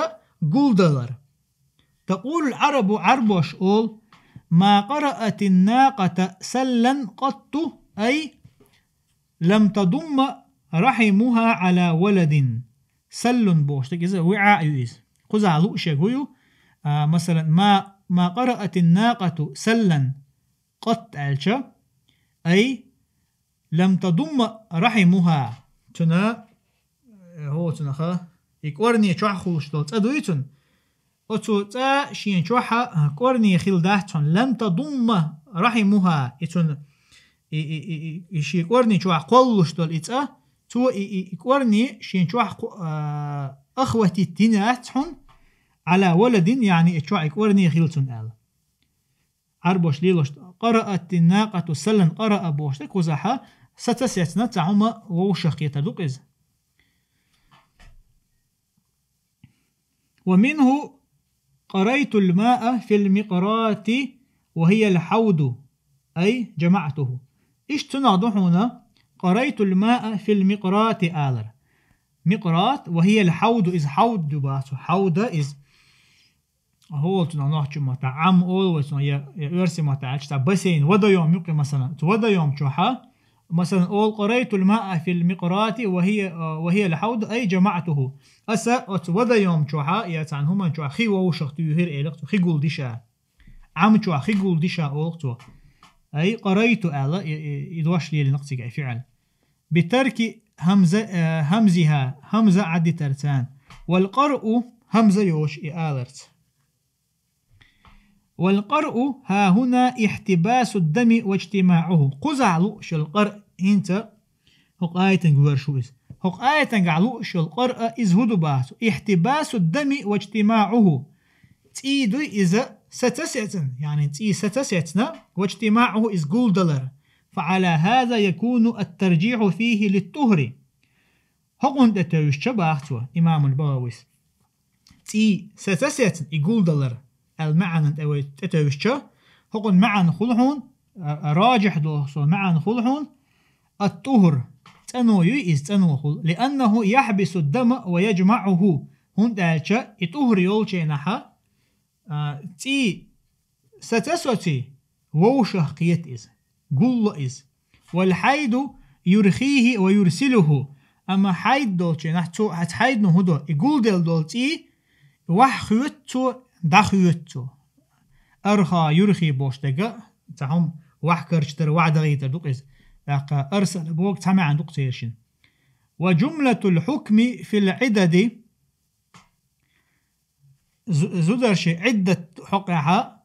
تقول العرب عربوش أول ما قرأت الناقة سلا قط أي لم تضم رحمها على ولد سل بوشتك إذا وعاء يوز قزع لؤش يقولوا مثلا ما قرأت الناقة سلا قط ألشا أي لم تضم رحمها تنا هو تنخا يكورني شوح خوش دوت أدويتن أتو تا شين شوحا كورني خلداتن لم تضم رحمها يتن يكورني شوح قولش دول إتا تو يكورني شين شوح أخوتي التناتهم على ولد يعني شوح يكورني خلتن آل عربوش ليلوش قرأت الناقة سلن قرأ بوشتك وزحا ستسيتنا تعوما ووشخ يتدقز ومنه قريت الماء في المقرات وهي الحوض أي جمعته إيش تناضحنا قريت الماء في المقرات آلر مقرات وهي الحوض إذ حوض دباسو حوض إذ هو تناضح متى عم أول يرسي متى بسين ودا يوم يقي مثلا ودا يوم شوحا مثلا أول قريت الماء في المقرات وهي الحوض أي جمعته أسا ودا يوم شوحا يتعن هما شوحا خي ووشخ تيهير إلقتو خي قول ديشا عم شوحا خي قول ديشا أولقتو أي قريت آلا يدوش لي لنقصي فعل بترك همزها همزة عدي ترتان والقرء همزة يوش آلرت والقرء ها هنا احتباس الدم واجتماعه قزعلو القرء انت هق آيتن قوار شو إز هق آيتن قعلو القرء إز هدو باسو احتباس الدم واجتماعه تيدو إذا ستسيتن يعني تي ستسيتنا واجتماعه إز $1 فعلى هذا يكون الترجيح فيه للطهر هقون تتوش شباختو إمام الباويس تي ستسيتن $1 المعنى تتوش هقون معنى خلحون راجح دوصو معنى خلحون الطهر تنوي إز تنوخل لأنه يحبس الدم ويجمعه هون دالشا الطهر يولشي نحا تي ستسوتي ووشه قيت إز قل إز والحيد يرخيه ويرسله أما حيد دولتي نحتو هتحيد نهدو يقول دل دولتي وح خيوتو دا خيوتو أرخا يرخي بوش دقا تهم وح كرشتر وعد غيتر دوقيز لقا أرسل بوك تامي عن دوق تيرشين. وجملة الحكم في العدد زدرشي عدة حقها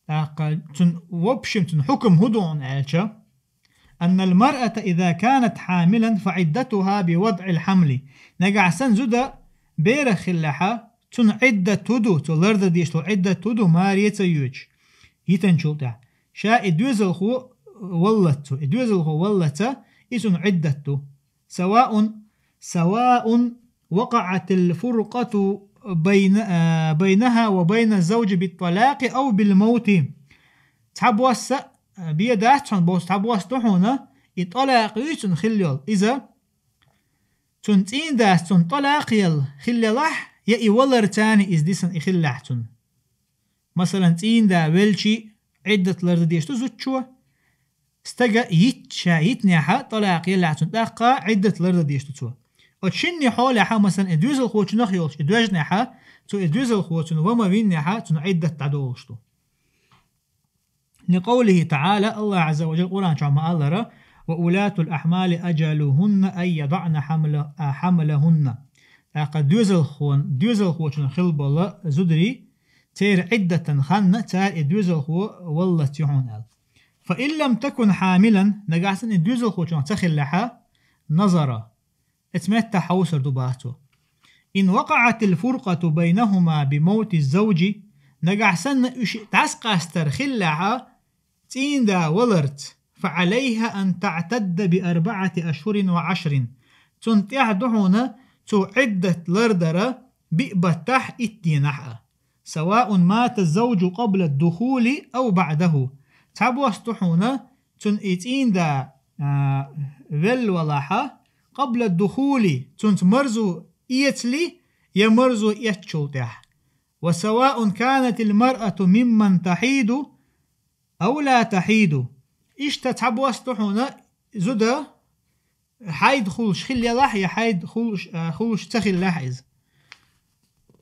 لقا تن وبشم تن حكم هدون عالشا أن المرأة إذا كانت حاملا فعدتها بوضع الحمل نقع سن زدا بيرخ اللحا تن عدة تدو تلرد ديشتو عدة تدو مارية يوج يتن شلطع شا إدوزل خو ولتو إدوزل خو ولتا إسن عدتو سواء وقعت الفرقة بينها وبين الزوج بالطلاق أو بالموت تحب وسا بيدات بوست تحب وستحونا يطلاق يتن خليل إذا تنتين داس طلاق يل خليلح يا إولر تاني إز ديسن إخلحتن مثلا تين دا ولشي عدة لرد ديشتو زوتشوا استجا يتشا يتنيحا طلاق يلعتن تاقا عدة لرد ديشتو توا وتشني حولها مثلا ادوز الخوتن نخيولش ادوز نيحا تو ادوز الخوتن وما بين نيحا تن عدة تعدوشتو لقوله تعالى الله عز وجل قرآن شعما الله وأولاة الأحمال أجلهن أن يضعن حملهن لقد دوز الخوتن خلب الله زدري تير عدة خن تار ادوز الخو والله تيحون ال فإن لم تكن حاملا نقعسن ادوز الخوتن تخلحا نظر اتمتع حوسر دباتو إن وقعت الفرقة بينهما بموت الزوج نقعسن تعسقاستر خلحا تين دا ولرت فعليها أن تعتد ب4 أشهر و10 تنتع دحونا تو عدة لردرة بئبتح اتنحا سواء مات الزوج قبل الدخول أو بعده تابو استحونا تن اتين دا ذل ولاحا قبل الدخول تنت مرزو إيتلي يمرزو إيتشوتح وسواء كانت المرأة ممن تحيد أو لا تحيد إيش تتحب واستحونا زدا حيد خلش خلي لحية حيد خلش تخل لحيز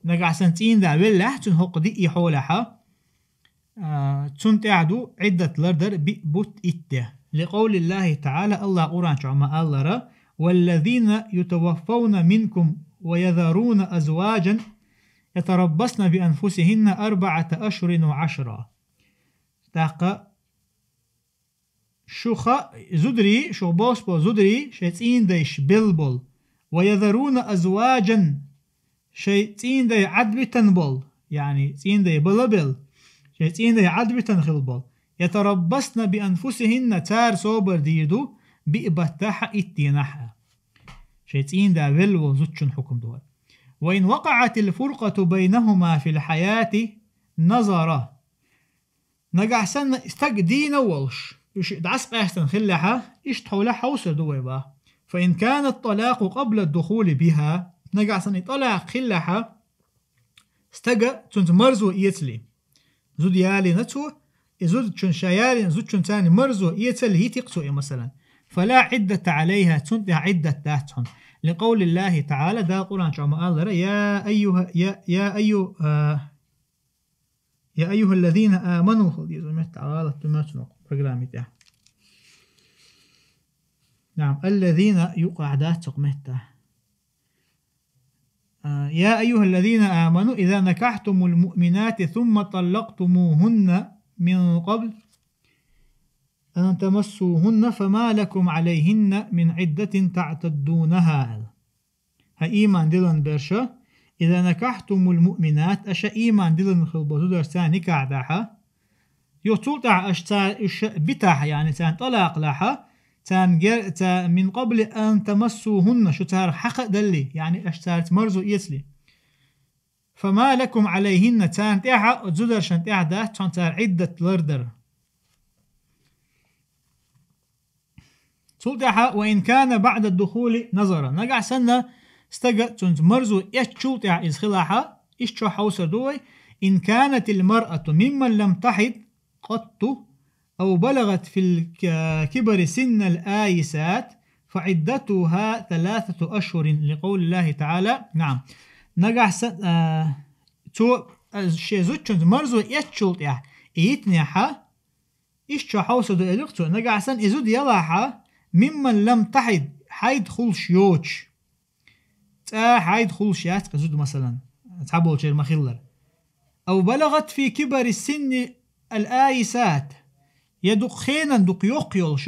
نقع سنتين دا بالله تنهق دي حولها تنتعدو عدة لردر ببوت إته لقول الله تعالى الله قرآن شعما الله والذين يتوفون منكم ويذرون أزواجا يتربصن بأنفسهن 4 أشهر و10 تاقا شوخا زدري شو بوسبو زدري شيتين ديش بلبل ويذرون أزواجا شيتين دي عدبتن بل يعني تين دي بلبل شيتين دي عدبتن خلبل يتربصن بأنفسهن تار صوبر ديدو بإبتاح اتناحا شيتين دا بلو زوتشن حكم دول وإن وقعت الفرقة بينهما في الحياة نظر نقع سنة استقدين والش إيش دعس أحسن خلها إيش تحولها حوصر دويبا فإن كان الطلاق قبل الدخول بها نقع سنة طلاق خلها استقى تنت مرزو إيتلي زود يالي نتو زود تشن شيالي زود تشن تاني مرزو إيتلي هي تقصو مثلا فلا عدة عليها تنتها عدة ذاتهم لقول الله تعالى دا قرآن شعما الله يا أيها الذين آمنوا نعم الذين يقع ذات تقمته يا أيها الذين آمنوا إذا نكحتم المؤمنات ثم طلقتموهن من قبل أن تمسوهن فما لكم عليهن من عدة تعتدونها ها إيمان دلن برشا إذا نكحتم المؤمنات أشا إيمان دلن خلبوزو درسان نكاح داحا يطلع بتاح يعني تان طلاق لها تان من قبل أن تمسوهن شو تار حق دلي يعني أشتار مرزو يسلي فما لكم عليهن تان تاحا زدر شان تاح ده تان تار عدة لردر سلطها وإن كان بعد الدخول نظرا نقع سنة استجا تنت مرزو يشوطع إزخلاحا إشتو حوصر دوي إن كانت المرأة ممن لم تحد قط أو بلغت في الكبر سن الآيسات فعدتها 3 أشهر لقول الله تعالى. نعم نجح تو شيزوتشن مرزو يتشلت يا يتنيحا إيش حوسد إلقتو نجح سن إزود يلاحا ممن لم تحد حيد خلش يوتش حيد خلش يات قزود مثلا تعبوا شيء المخلر أو بلغت في كبر السن الآيسات يدق خينا دق يقيل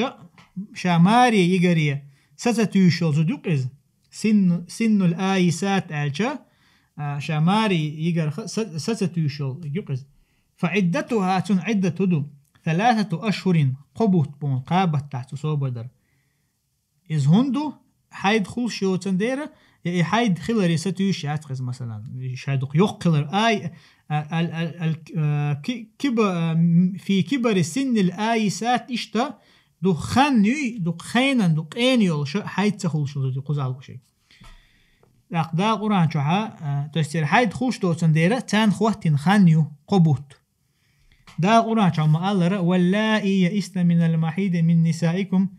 شاماري يجري ستتيشل زدق إز سن الآيسات ألشا شاماري يجر ستتيشل يقز فعدتها تن عدة دو 3 أشهر قبوت بون قابت تحت صوبدر إز هندو حيد خل شو تنديرة حيد خلري ستيش يعتقز مثلا شايدق يقلر آي في كبر السن الآيسات إشتا دو خاني دو خينا دو قينيول شو حيد تخل شو دو قزال شيء لقدا قرآن شوها تستير حيد خلش دو تنديرة تان خواتين خانيو قبوت دا قرآن شو ما قال واللائي يئسن من المحيض من نسائكم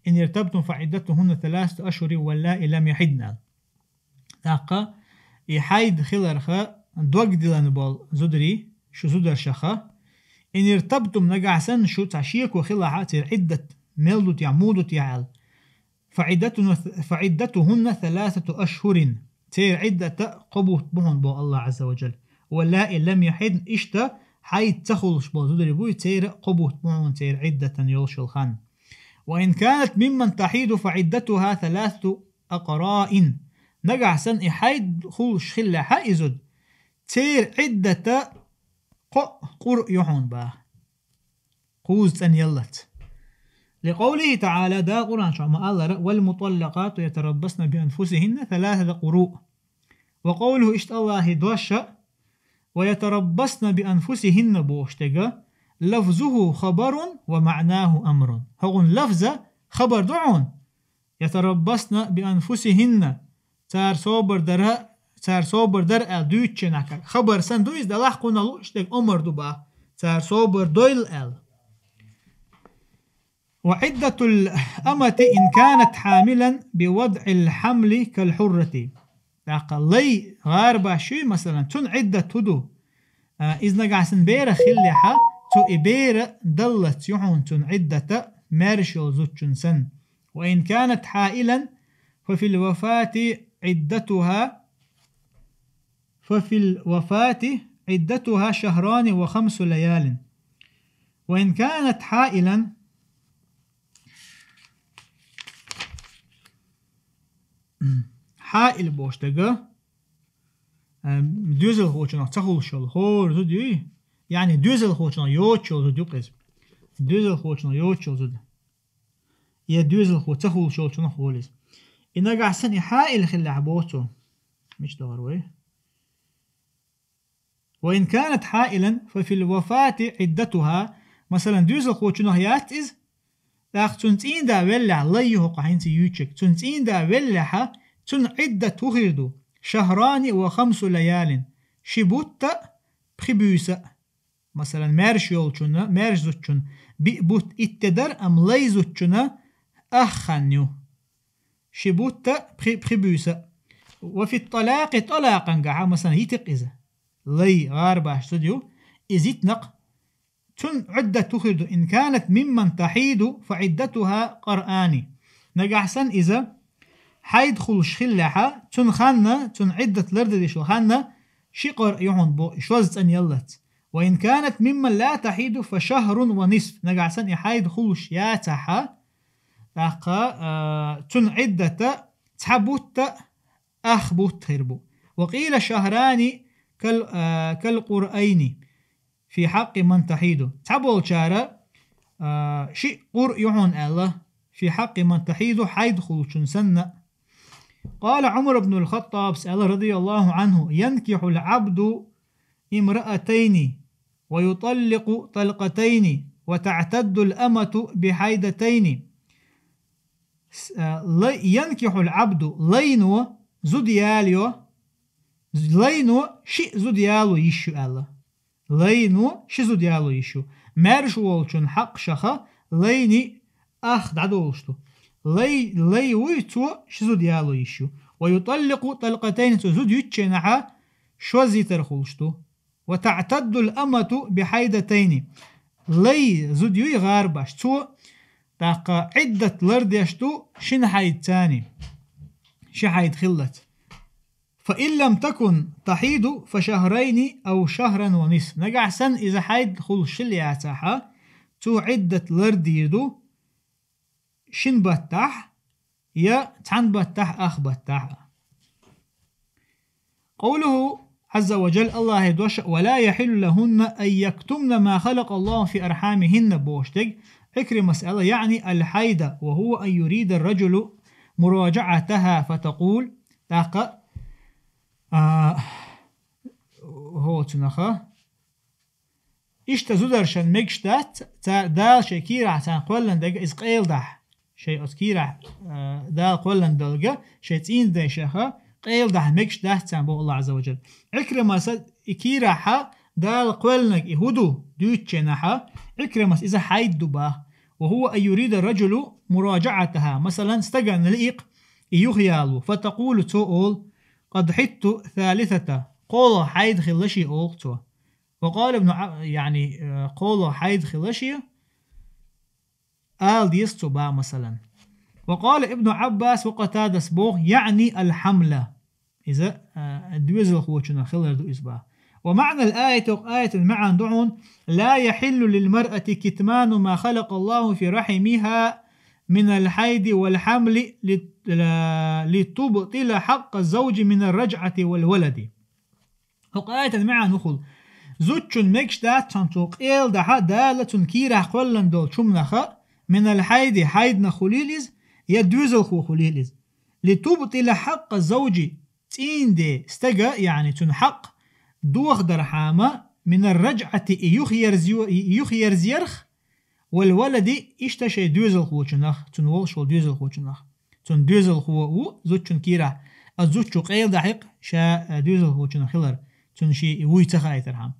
إن ارتبتم فعدتهن 3 أشهر واللائي لم يحدن داقا يحيد خلرخا دوق دلان بول زدري شو زدر شخا إن ارتبتم نقعسن شو تعشيك وخلها تير عدة ميلدوت يعمودوت يعال فعدتهن 3 أشهر تير عدة قبوت بهن بو الله عز وجل واللائي لم يحدن إشتا حيد تخلش بو زدري بوي تير قبوت بهن تير عدة يلشل خان وإن كانت ممن تحيد فعدتها 3 أقراء نجع سن إحيد خلش خلا حائزد تير عدة قرء يحون با قوز أن يلت لقوله تعالى دا قرآن شعما الله والمطلقات يتربصن بأنفسهن 3 قروء وقوله إشت الله دوشة ويتربصن بأنفسهن بوشتغا لفظه خبر ومعناه أمر هون لفظة خبر دعون يتربصن بأنفسهن تار صوبر در دوتش نكر خبر سن دويز دلاح قونا لوشتك أمر دوبا تار صوبر دويل وعدة الأمة إن كانت حاملا بوضع الحمل كالحرة لي غاربا شي مثلا تن عدة تدو إذ نقعسن بيرا خليحة تو إبيرا دلت يحون تن عدة مارشل زوتشن سن وإن كانت حائلا ففي الوفاة عدتها 2 شهران و5 ليال وإن كانت حائلا حائل بوشتغا دوزل خوشنا تخول شل هور زدي يعني دوزل خوشنا يوتشل زدي قز دوزل خوشنا يوتشل زد يا دوزل خو تخول شل شنو خولس إن قاعسن حائل خلع بوتو مش دغروي وإن كانت حائلا ففي الوفاة عدتها مثلا دوزل خوشنا هيات إز لاخ تنتين دا ولع ليه قاعنتي يوتشك تنتين دا ولعها تن عدة تغردو 2 شهران و5 ليال شبوت بخبوسة مثلا مارش يولشنا مارش زوتشن بيبوت اتدر أم لي زوتشنا أخنيو شبوت بخبوسة وفي الطلاق طلاقا قاعة مثلا يتق إذا لي غارباش سديو إزيتنق تن عدة تغردو إن كانت ممن تحيد فعدتها قرآني نقعسن إذا حيد خلش خلحة تن خانة تن عدة لردد شو خانة شقر يعون بو شوزت أن يلت وإن كانت ممن لا تحيد ف1.5 شهر نقعسن حيد خلش ياتحة تن عدة تحبوت أخبوت خربو وقيل 2 شهران كالقرآن في حق من تحيد تحبول شارة شيء قر يعون الله في حق من تحيد حيد خلش سنة قال عمر بن الخطاب سأل رضي الله عنه ينكح العبد امرأتين ويطلق طلقتين وتعتد الأمة بحيدتين ينكح العبد لينو زدياليو لينو شي زديالو يشو الله لينو شي زديالو يشو مارش والشن حق شخا ليني أخ دعدولشتو لي ويتو شزود يالو يشو ويطلق طلقتين تزود يتشنعا شوزي ترخلشتو وتعتد الأمة بحيدتين لي زود يوي غارباش تو تاقا عدة لرديشتو شن حيد تاني شحيد خلت فإن لم تكن تحيد فشهرين أو شهرا ونصف نقع سن إذا حيد خلش اللي يعتاحا تو عدة لرديدو شن بتاح يا تحن بتاح أخ بتاح قوله عز وجل الله يدوش ولا يحل لهن أن يكتمن ما خلق الله في أرحامهن بوشتك فكر مسألة يعني الحيدة وهو أن يريد الرجل مراجعتها فتقول تاقا هو تنخا إشتا زودرشن مكشتات تا دال شي كيرا تان قولن دقا إز قيل دح شي أسكيرا دال قولن دلقا شي تين دي شخا قيل دح مكشتات تان بو الله عز وجل عكرمة إكيرا حا دال قولنك إهدو دوتشنحا عكرمة إذا حيد دباه وهو أن يريد الرجل مراجعتها مثلا استقن لئيق يخيالو فتقول تقول قد حدت ثالثة قول حيد خلشي أوقتو وقال يعني قول حيد خلشي آل ديستو با مثلا وقال ابن عباس وقتادة سبوغ يعني الحملة إذا دوزل خوشنا خلر دو إسبا ومعنى الآية آية المعنى دعون لا يحل للمرأة كتمان ما خلق الله في رحمها من الحيض والحمل لتبطل حق الزوج من الرجعة والولد آية المعنى نخل زوجن مكشتات تنطوق إيل دها دالة كيرا قولن دول شمنخا من الحيض حيض نخليلز يدوزل خو خليلز لتبطل حق الزوج تين دي استقى يعني تنحق دوخ درحامة من الرجعة يخير زيرخ والولد اشتشي دوزل خوشنخ تنول شو دوزل خوشنخ تن دوزل خو زوجن كيرا الزوجو قيل دحق شا دوزل خوشنخ خلر تنشي ويتخاي ترحم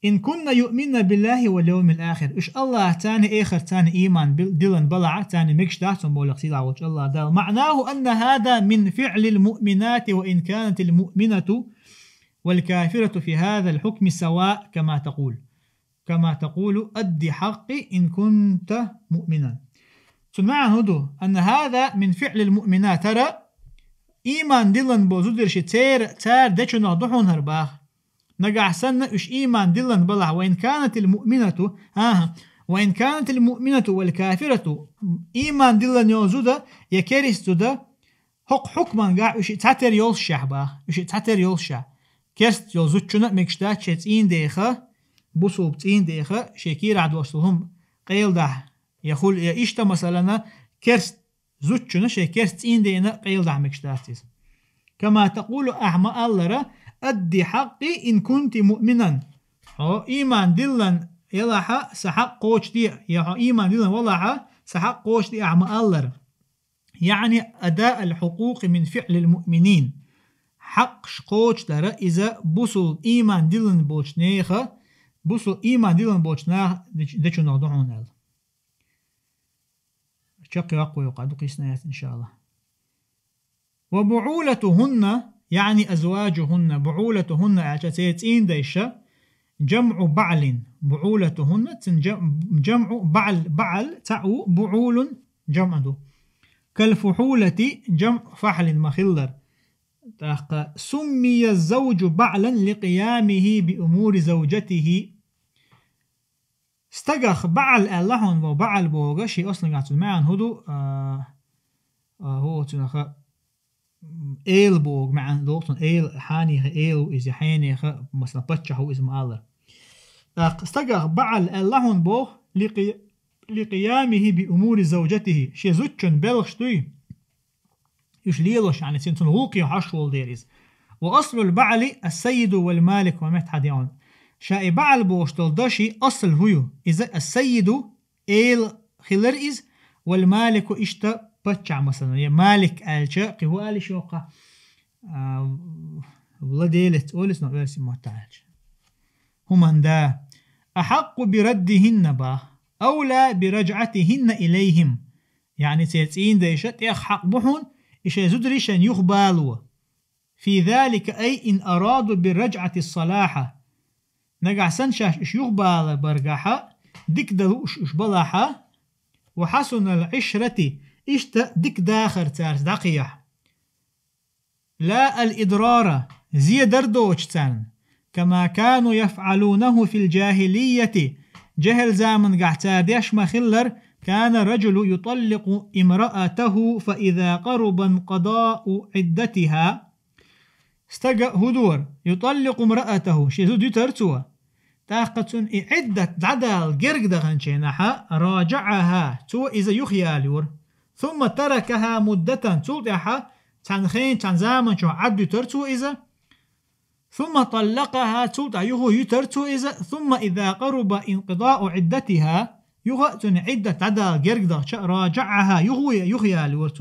إن كنا يؤمن بالله واليوم الآخر إش الله تاني آخر تاني إيمان دلن بلع تاني مكش داتهم بولق سيلا وجه الله دال معناه أن هذا من فعل المؤمنات وإن كانت المؤمنة والكافرة في هذا الحكم سواء كما تقول أدي حقي إن كنت مؤمنا سمعنا هدو أن هذا من فعل المؤمنات ترى إيمان دلن بوزودرش تار دچو نغدحون هرباخ نقع سنة إش إيمان دلن بلع وإن كانت المؤمنة والكافرة إيمان دلن يوزودا يكرستودا حكما قاع إش تاتر يولشح باخ إش تاتر يولشح كرست يوزوچنا مكشتات شتين ديخا بوصوب تين ديخا شكير عد وصلهم قيل ده يقول يا إشتا مثلا كرست زوچنا شي كرست تين دينا قيل ده مكشتاتيس كما تقول أعمى الله أدي حقي إن كنت مؤمنا إيمان دلن يلاحا سحق قوش دي يا إيمان دلن والله سحق قوش دي أعمى الله يعني أداء الحقوق من فعل المؤمنين حق شقوش دارا إذا بوصل إيمان دلن بوشنيخا بوصل إيمان دلن بوشناخ دچو نغدعون هذا شق يقوى يقعدوا قيسنايات إن شاء الله وبعولتهن يعني أزواجهن بعولتهن أعجتين ديشا جمع بعل بعولتهن جمع بعل تعو بعول جمع دو كالفحولة جمع فحل مخلر سمي الزوج بعلا لقيامه بأمور زوجته استقخ بعل اللحن وبعل بوغا شي أصلا قاعد معن هدو هو تنخ إيل بوغ معن دوتن إيل حاني إيل إذا حاني مثلا بتشحو اسم الله استقخ بعل اللحن بوغ لقيامه بأمور زوجته شي زوجن بلغشتوي يش ليلوش يعني سنتون غوقي وحشول ديريز وأصل البعل السيد والمالك ومتحديون شاي بعل بوشتل داشي أصل هو إذا السيد إيل خلرئز والمالك إشتا بتشع مثلا يا مالك ألشا قوالي شوقة والله ديلت أولس نقلس مهتاج هم دا أحق بردهن با أولى برجعتهن إليهم يعني تيتين ديشة تيخ حق بحون إشي زدريشن يخبالوا في ذلك أي إن أرادوا بالرجعة الصلاحة نقع سنشاش إش يخبال برقاحة ديك دلو إش بلاحة وحسن العشرة إشتا ديك داخر تارس دقيح لا الإضرار زي دردوش تان كما كانوا يفعلونه في الجاهلية جهل زامن قعتاديش مخلر كان الرجل يطلق امرأته فإذا قرب انقضاء عدتها استقى هدور يطلق امرأته شيزود يترتوا تاقة عدة عدال قرق دغنشينها راجعها تو إذا يخيالور ثم تركها مدة تلتحها تنخين تنزامن شو عد يترتوا إذا ثم طلقها تلتح يهو يترتوا إذا ثم إذا قرب انقضاء عدتها يغأتن عدة عدال قرق راجعها يهو يخيالور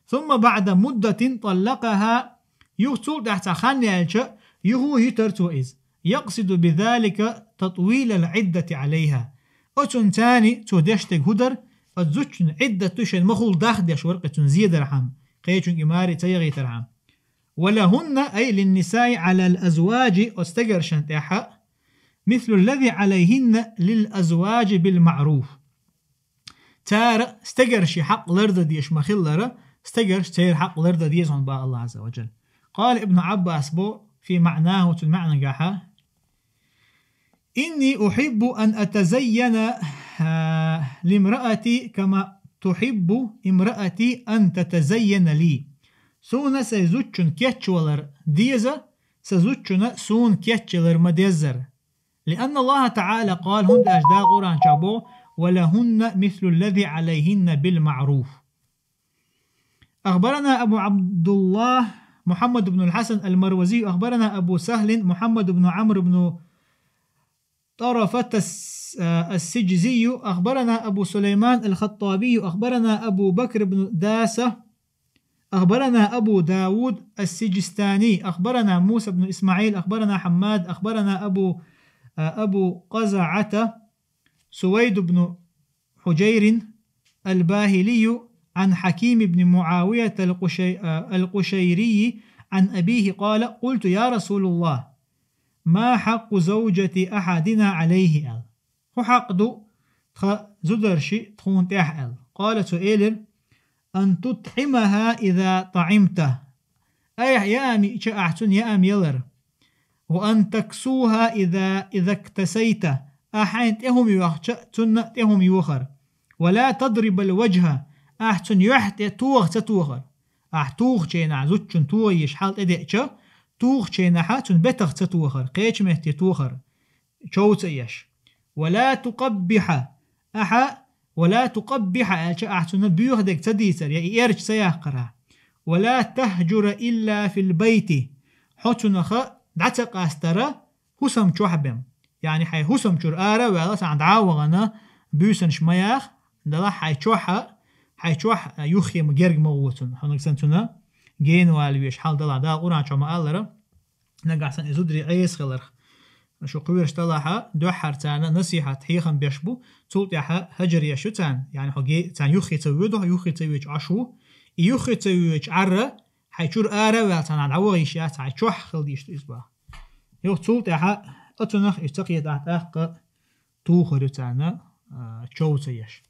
ثم بعد مدة طلقها يغتل تحت خانيالش يهو يترتوا إذا يقصد بذلك تطويل العدة عليها أتن تاني تودشتك هدر أتزوجن عدة تشن مخول داخدش ورقة زيادة رحم قيتن إماري تيغي ترحم ولهن أي للنساء على الأزواج أستقرشن تحا مثل الذي عليهن للأزواج بالمعروف تار استقرشي حق لرد ديش مخلرة استقرش تير حق لرد ديش عن باء الله عز وجل قال ابن عباس بو في معناه المعنى قاحة إني أحب أن أتزين لامرأتي كما تحب امرأتي أن تتزين لي سونا سيزوجن كيتشولر ديزا سيزوجن سون كيتشولر مديزر لأن الله تعالى قال هن أجداء قرآن شابو ولهن مثل الذي عليهن بالمعروف أخبرنا أبو عبد الله محمد بن الحسن المروزي أخبرنا أبو سهل محمد بن عمرو بن طرفة السجزي أخبرنا أبو سليمان الخطابي أخبرنا أبو بكر بن داسة أخبرنا أبو داود السجستاني أخبرنا موسى بن إسماعيل أخبرنا حماد أخبرنا أبو قزعة سويد بن حجير الباهلي عن حكيم بن معاوية القشيري عن أبيه قال قلت يا رسول الله ما حق زوجة أحدنا عليه أل هو حق دو زدرشي تخون تحل قال سؤال أن تطعمها إذا طعمته أي يا أمي شأحسن يا أمي يلر وأن تكسوها إذا اكتسيت أحين تهم يوخر تهم يوخر ولا تضرب الوجه أحسن يحت توخ تتوخر أحتوخ شينا زوجن تويش حالت إدئش توخ شينا حاتن بتخ تتوخر قيش مهتي توخر شوت إيش ولا تقبح ولا تقبح أحسن بيوخ ديك تديسر يا إيرج سياقرها ولا تهجر إلا في البيت حتنخ دعتق أسترى هسم شوحبم يعني حي هسم شور آرى وعلا عند عاوغنا بيوسن شمياخ دلا حي شوح يوخي مجرق موتن حنك سنتنا جين والويش حال دلا دا قران شما ألرا نقع سن إزودري أيس خلر شو قويرش دلاها دو حرتانا نصيحة حيخن بيشبو تولت يحا هجر يشوتان يعني حقي تان يوخي تويدو يوخي تويج عشو يوخي تويج عرى حيشور آرى وعلتان عن عوغيشيات حي شوح خلديش تإزبا يوخ تولت يحا أتنخ يستقيد أحتاق توخر تانا تشوتيش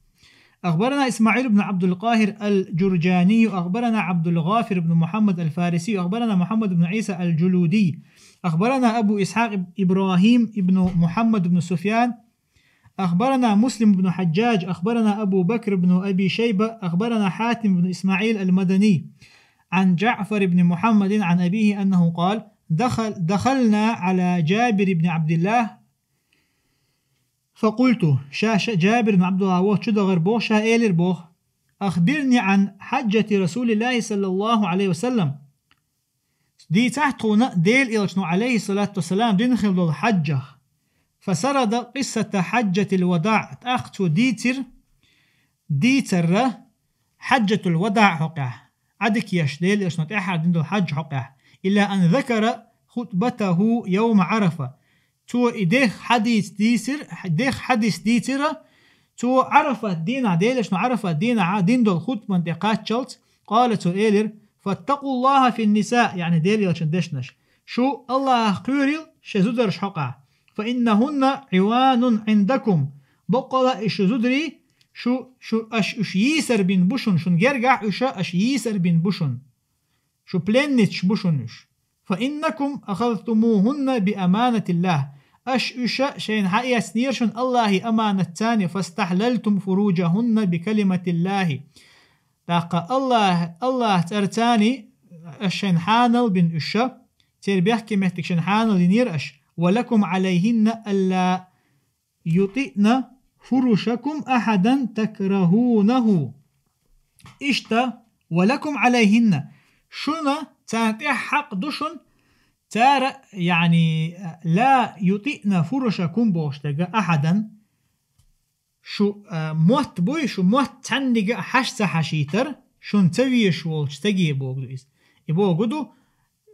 أخبرنا إسماعيل بن عبد القاهر الجرجاني أخبرنا عبد الغافر بن محمد الفارسي أخبرنا محمد بن عيسى الجلودي أخبرنا أبو إسحاق إبراهيم بن محمد بن سفيان أخبرنا مسلم بن حجاج أخبرنا أبو بكر بن أبي شيبة أخبرنا حاتم بن إسماعيل المدني عن جعفر بن محمد عن أبيه أنه قال دخلنا على جابر بن عبد الله فقلت جابر بن عبد الله وشدغر بوه شائلر بوه أخبرني عن حجة رسول الله صلى الله عليه وسلم دي تحتنا ديل إلشنو عليه الصلاة والسلام دي نخل الحجة فسرد قصة حجة الوداع أختو ديتر حجة الوداع حقه عدك يش ديل إلشنو تأحد دين الحج حقه إلا أن ذكر خطبته يوم عرفة تو إديخ حديث ديتر تو عرفت دينا ديلش عرفت دينا دين دول خط منطقات شلت قالت تو إيلر فاتقوا الله في النساء يعني ديلش دشنش شو الله قيرل شزودرش حقا فإنهن عوان عندكم بقلا إش زدري شو أش يسر بن بوشن شن جرجع أش يسر بن بوشن شو بلنتش بوشنش فإنكم أخذتموهن بأمانة الله أش شين حقيا سنيرشن الله أمانة تاني فاستحللتم فروجهن بكلمة الله تاقى الله ترتاني أشين حانل بن أشا تربيح كمهتك شين حانل لنير أش ولكم عليهن ألا يطئن فرشكم أحدا تكرهونه إشتا ولكم عليهن شنا تانتي حق دشن تارى يعني لا يطئن فرشكم بوشتغا أحدا شو موت بوي شو موت تندغا حشتا حشيتر شون تبيش والش تجي بوغدويس يبوغدو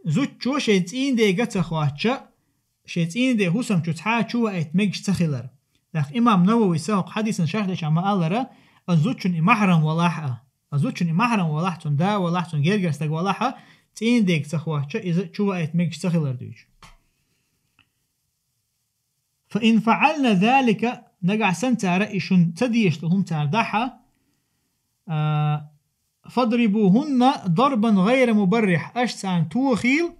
زوتشو شيتين ديغا تخواتشا شيتين دي هوسم تشحاچو ايت ميج تخيلر لكن امام نووي ساق حديثا شرحش عما قالره الزوتشن محرم ولاحه الزوتشن محرم ولاحتون دا ولاحتون جيرجر استغ ولاحه تين ديغ تخواتشا اذا تشو ايت ميج تخيلر دويش فإن فعلنا ذلك نقع سنتا رئيشن تديش لهم تردحا فاضربوهن ضربا غير مبرح أشتان توخيل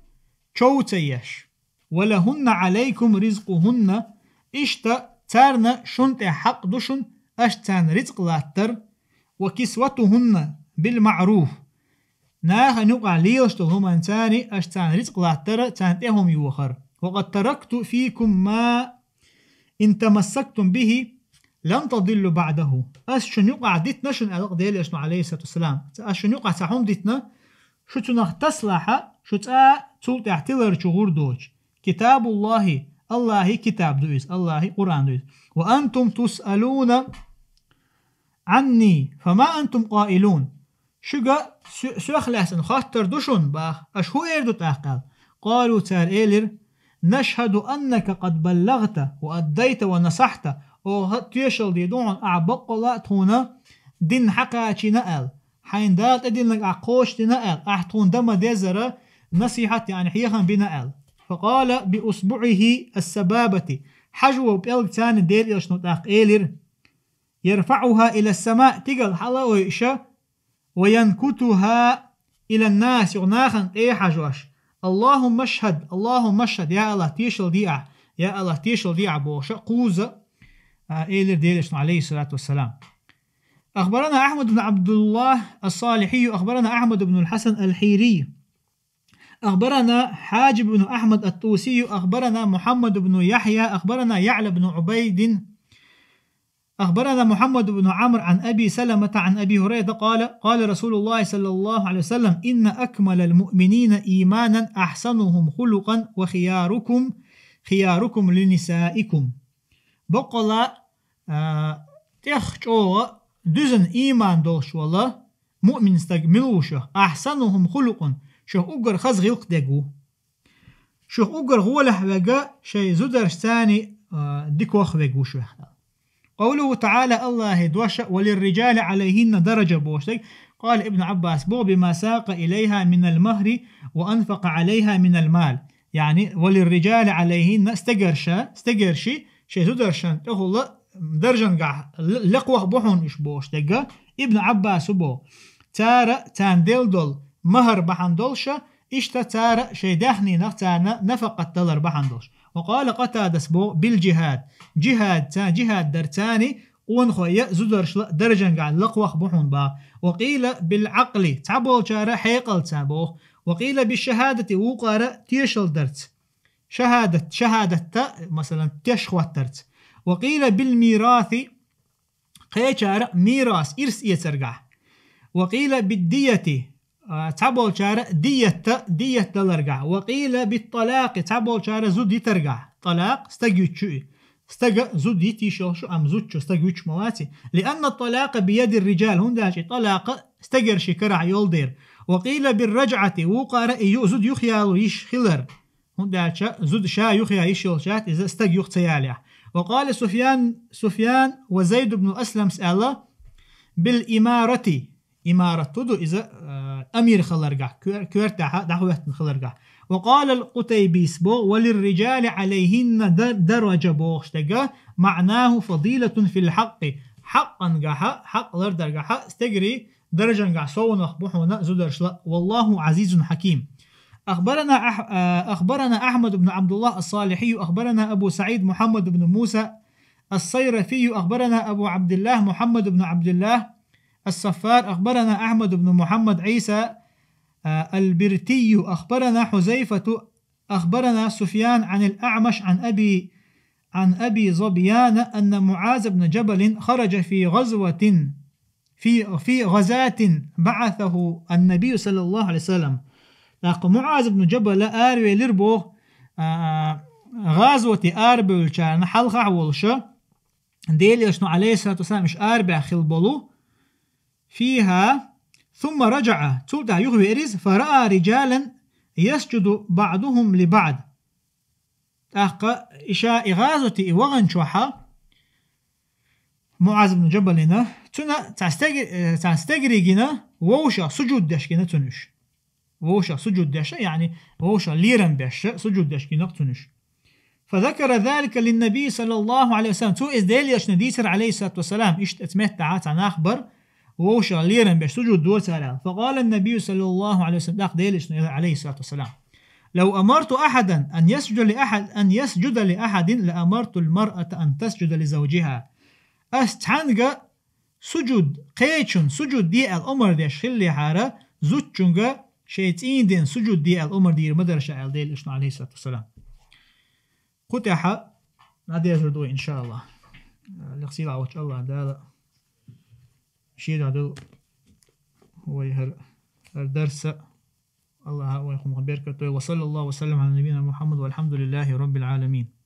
شوتيش ولهن عليكم رزقهن إشتا تارنا شنت حق دشن أشتان رزق لاتر وكسوتهن بالمعروف ناها نقع ليش لهم أنتاني أشتان رزق لاتر تانتهم يوخر وقد تركت فيكم ما إن تمسكتم به لن تضلوا بعده أشن يقع ديتنا شن ألق ديالي أشنو عليه الصلاة والسلام أشن يقع سحوم ديتنا شو تنخ تصلح شو تقول اعتبر شغور دوج كتاب الله كتاب دويس الله قرآن دويس وأنتم تسألون عني فما أنتم قائلون شقا سأخلصن خاطر دوشن باخ أشهو إردو تأقل قالوا تار إيلر نشهد أنك قد بلغت وأديت ونصحت وهتيشل دي دون أعبقلات هنا دين حقاتي نقل حين دات أدين لك أعقوش دي نقل أحتون دم ديزر نصيحة يعني حيخا بنقل فقال بأصبعه السبابة حجوة بألق تاني دير إلشنو تاق إيلر يرفعها إلى السماء تقل حلا ويشا وينكتها إلى الناس يغناخن إيه حجوش اللهم اشهد يا الله تيشل ديع يا الله تيشل ديع بوشا قوزة إيلر ديلشن عليه الصلاة والسلام أخبرنا أحمد بن عبد الله الصالحي أخبرنا أحمد بن الحسن الحيري أخبرنا حاجب بن أحمد الطوسي أخبرنا محمد بن يحيى أخبرنا يعلى بن عبيد أخبرنا محمد بن عمرو عن أبي سلمة عن أبي هريرة قال رسول الله صلى الله عليه وسلم إن أكمل المؤمنين إيمانا أحسنهم خلقا خياركم لنسائكم بقلا تخشوا دزن إيمان دوش والله مؤمن استقملوشه أحسنهم خلقا شو أقر خز غلق دقو شو أقر غوله وقا شي زدر ثاني ديكوخ وقو شو قوله تعالى الله دوشا وللرجال عليهن درجة بوشتك قال ابن عباس بو بما ساق إليها من المهر وأنفق عليها من المال يعني وللرجال عليهن استقرشي شي زدرشان تقول درجن قاع لقوه بوحون إش بوشتك ابن عباس بو تارا تاندل دول مهر بحندولشا إشتا تارا شي داخني نختانا نفقة دولار بحندولش وقال قتادة بو بالجهاد جهاد درتاني ونخويا زدرش درجن قاع لقوه بوحون با وقيل بالعقل تعبول شارع حيقل تابوه وقيل بالشهادة وقارا تيشل درت شهادة مثلا تشخوات درت وقيل بالميراث قيشارع ميراث إرس يترقع وقيل بالدية تعبول شارع دية دلرقع وقيل بالطلاق تعبول شارع زود يترقع طلاق استجو زود يتيشو شو أم زود شو استجو مواتي لأن الطلاق بيد الرجال هنداشي طلاق استجر شكرع يولدير وقيل بالرجعة وقارئ زود يخيال ويش خلر هنداشا زود شا يخيا يشيل شات إذا استج يختياليه وقال سفيان وزيد بن أسلم سأله بالإمارة إمارة تدو إذا أمير خلرقع كورتها دعوة خلرقع. وقال القتيبيس بو وللرجال عليهن درجة بوشتقى معناه فضيلة في الحق حقا قحا حق لردر قحا استقري درجة قح صون أخبحونا زدرش لا والله عزيز حكيم. أخبرنا أحمد بن عبد الله الصالحي أخبرنا أبو سعيد محمد بن موسى الصيرفي أخبرنا أبو عبد الله محمد بن عبد الله الصفار أخبرنا أحمد بن محمد عيسى البرتي أخبرنا حذيفة أخبرنا سفيان عن الأعمش عن أبي ظبيان أن معاذ بن جبل خرج في غزوة في غزاة بعثه النبي صلى الله عليه وسلم. لكن معاذ بن جبل آروي لربو غزوة آربي والشان حلقة والشا ديل يشنو عليه الصلاة والسلام مش آربع خلبلو فيها ثم رجع تودع يغوي إريز فرأى رجالا يسجد بعضهم لبعض. إشاء غازوتي وغن شوحا معاذ بن جبل هنا تنا تستجرينا ووشا سجود دشكنا تنش ووشا سجود دش يعني ووشا ليرن بش سجود دشكنا تنش. فذكر ذلك للنبي صلى الله عليه وسلم تو إز ديليش نديسر عليه الصلاة والسلام إشت اتمتعت عن أخبر ووشا ليرن بش سجود دور سلام. فقال النبي صلى الله عليه وسلم ديليش عليه الصلاة والسلام لو أمرت أحدا أن يسجد لأحد لأمرت المرأة أن تسجد لزوجها. أستعنغ سجود قيتشن سجود دي الأمر دي شخلي حارة زوجشنغ شيتين دين سجود دي الأمر دي مدرشة ديل إشنا عليه الصلاة والسلام. قطعها هذا يزردوه إن شاء الله لقصيل عوش الله دالا شيد عدو هو الدرس الله هو يخون بركته. وصلى الله وسلم على نبينا محمد والحمد لله رب العالمين.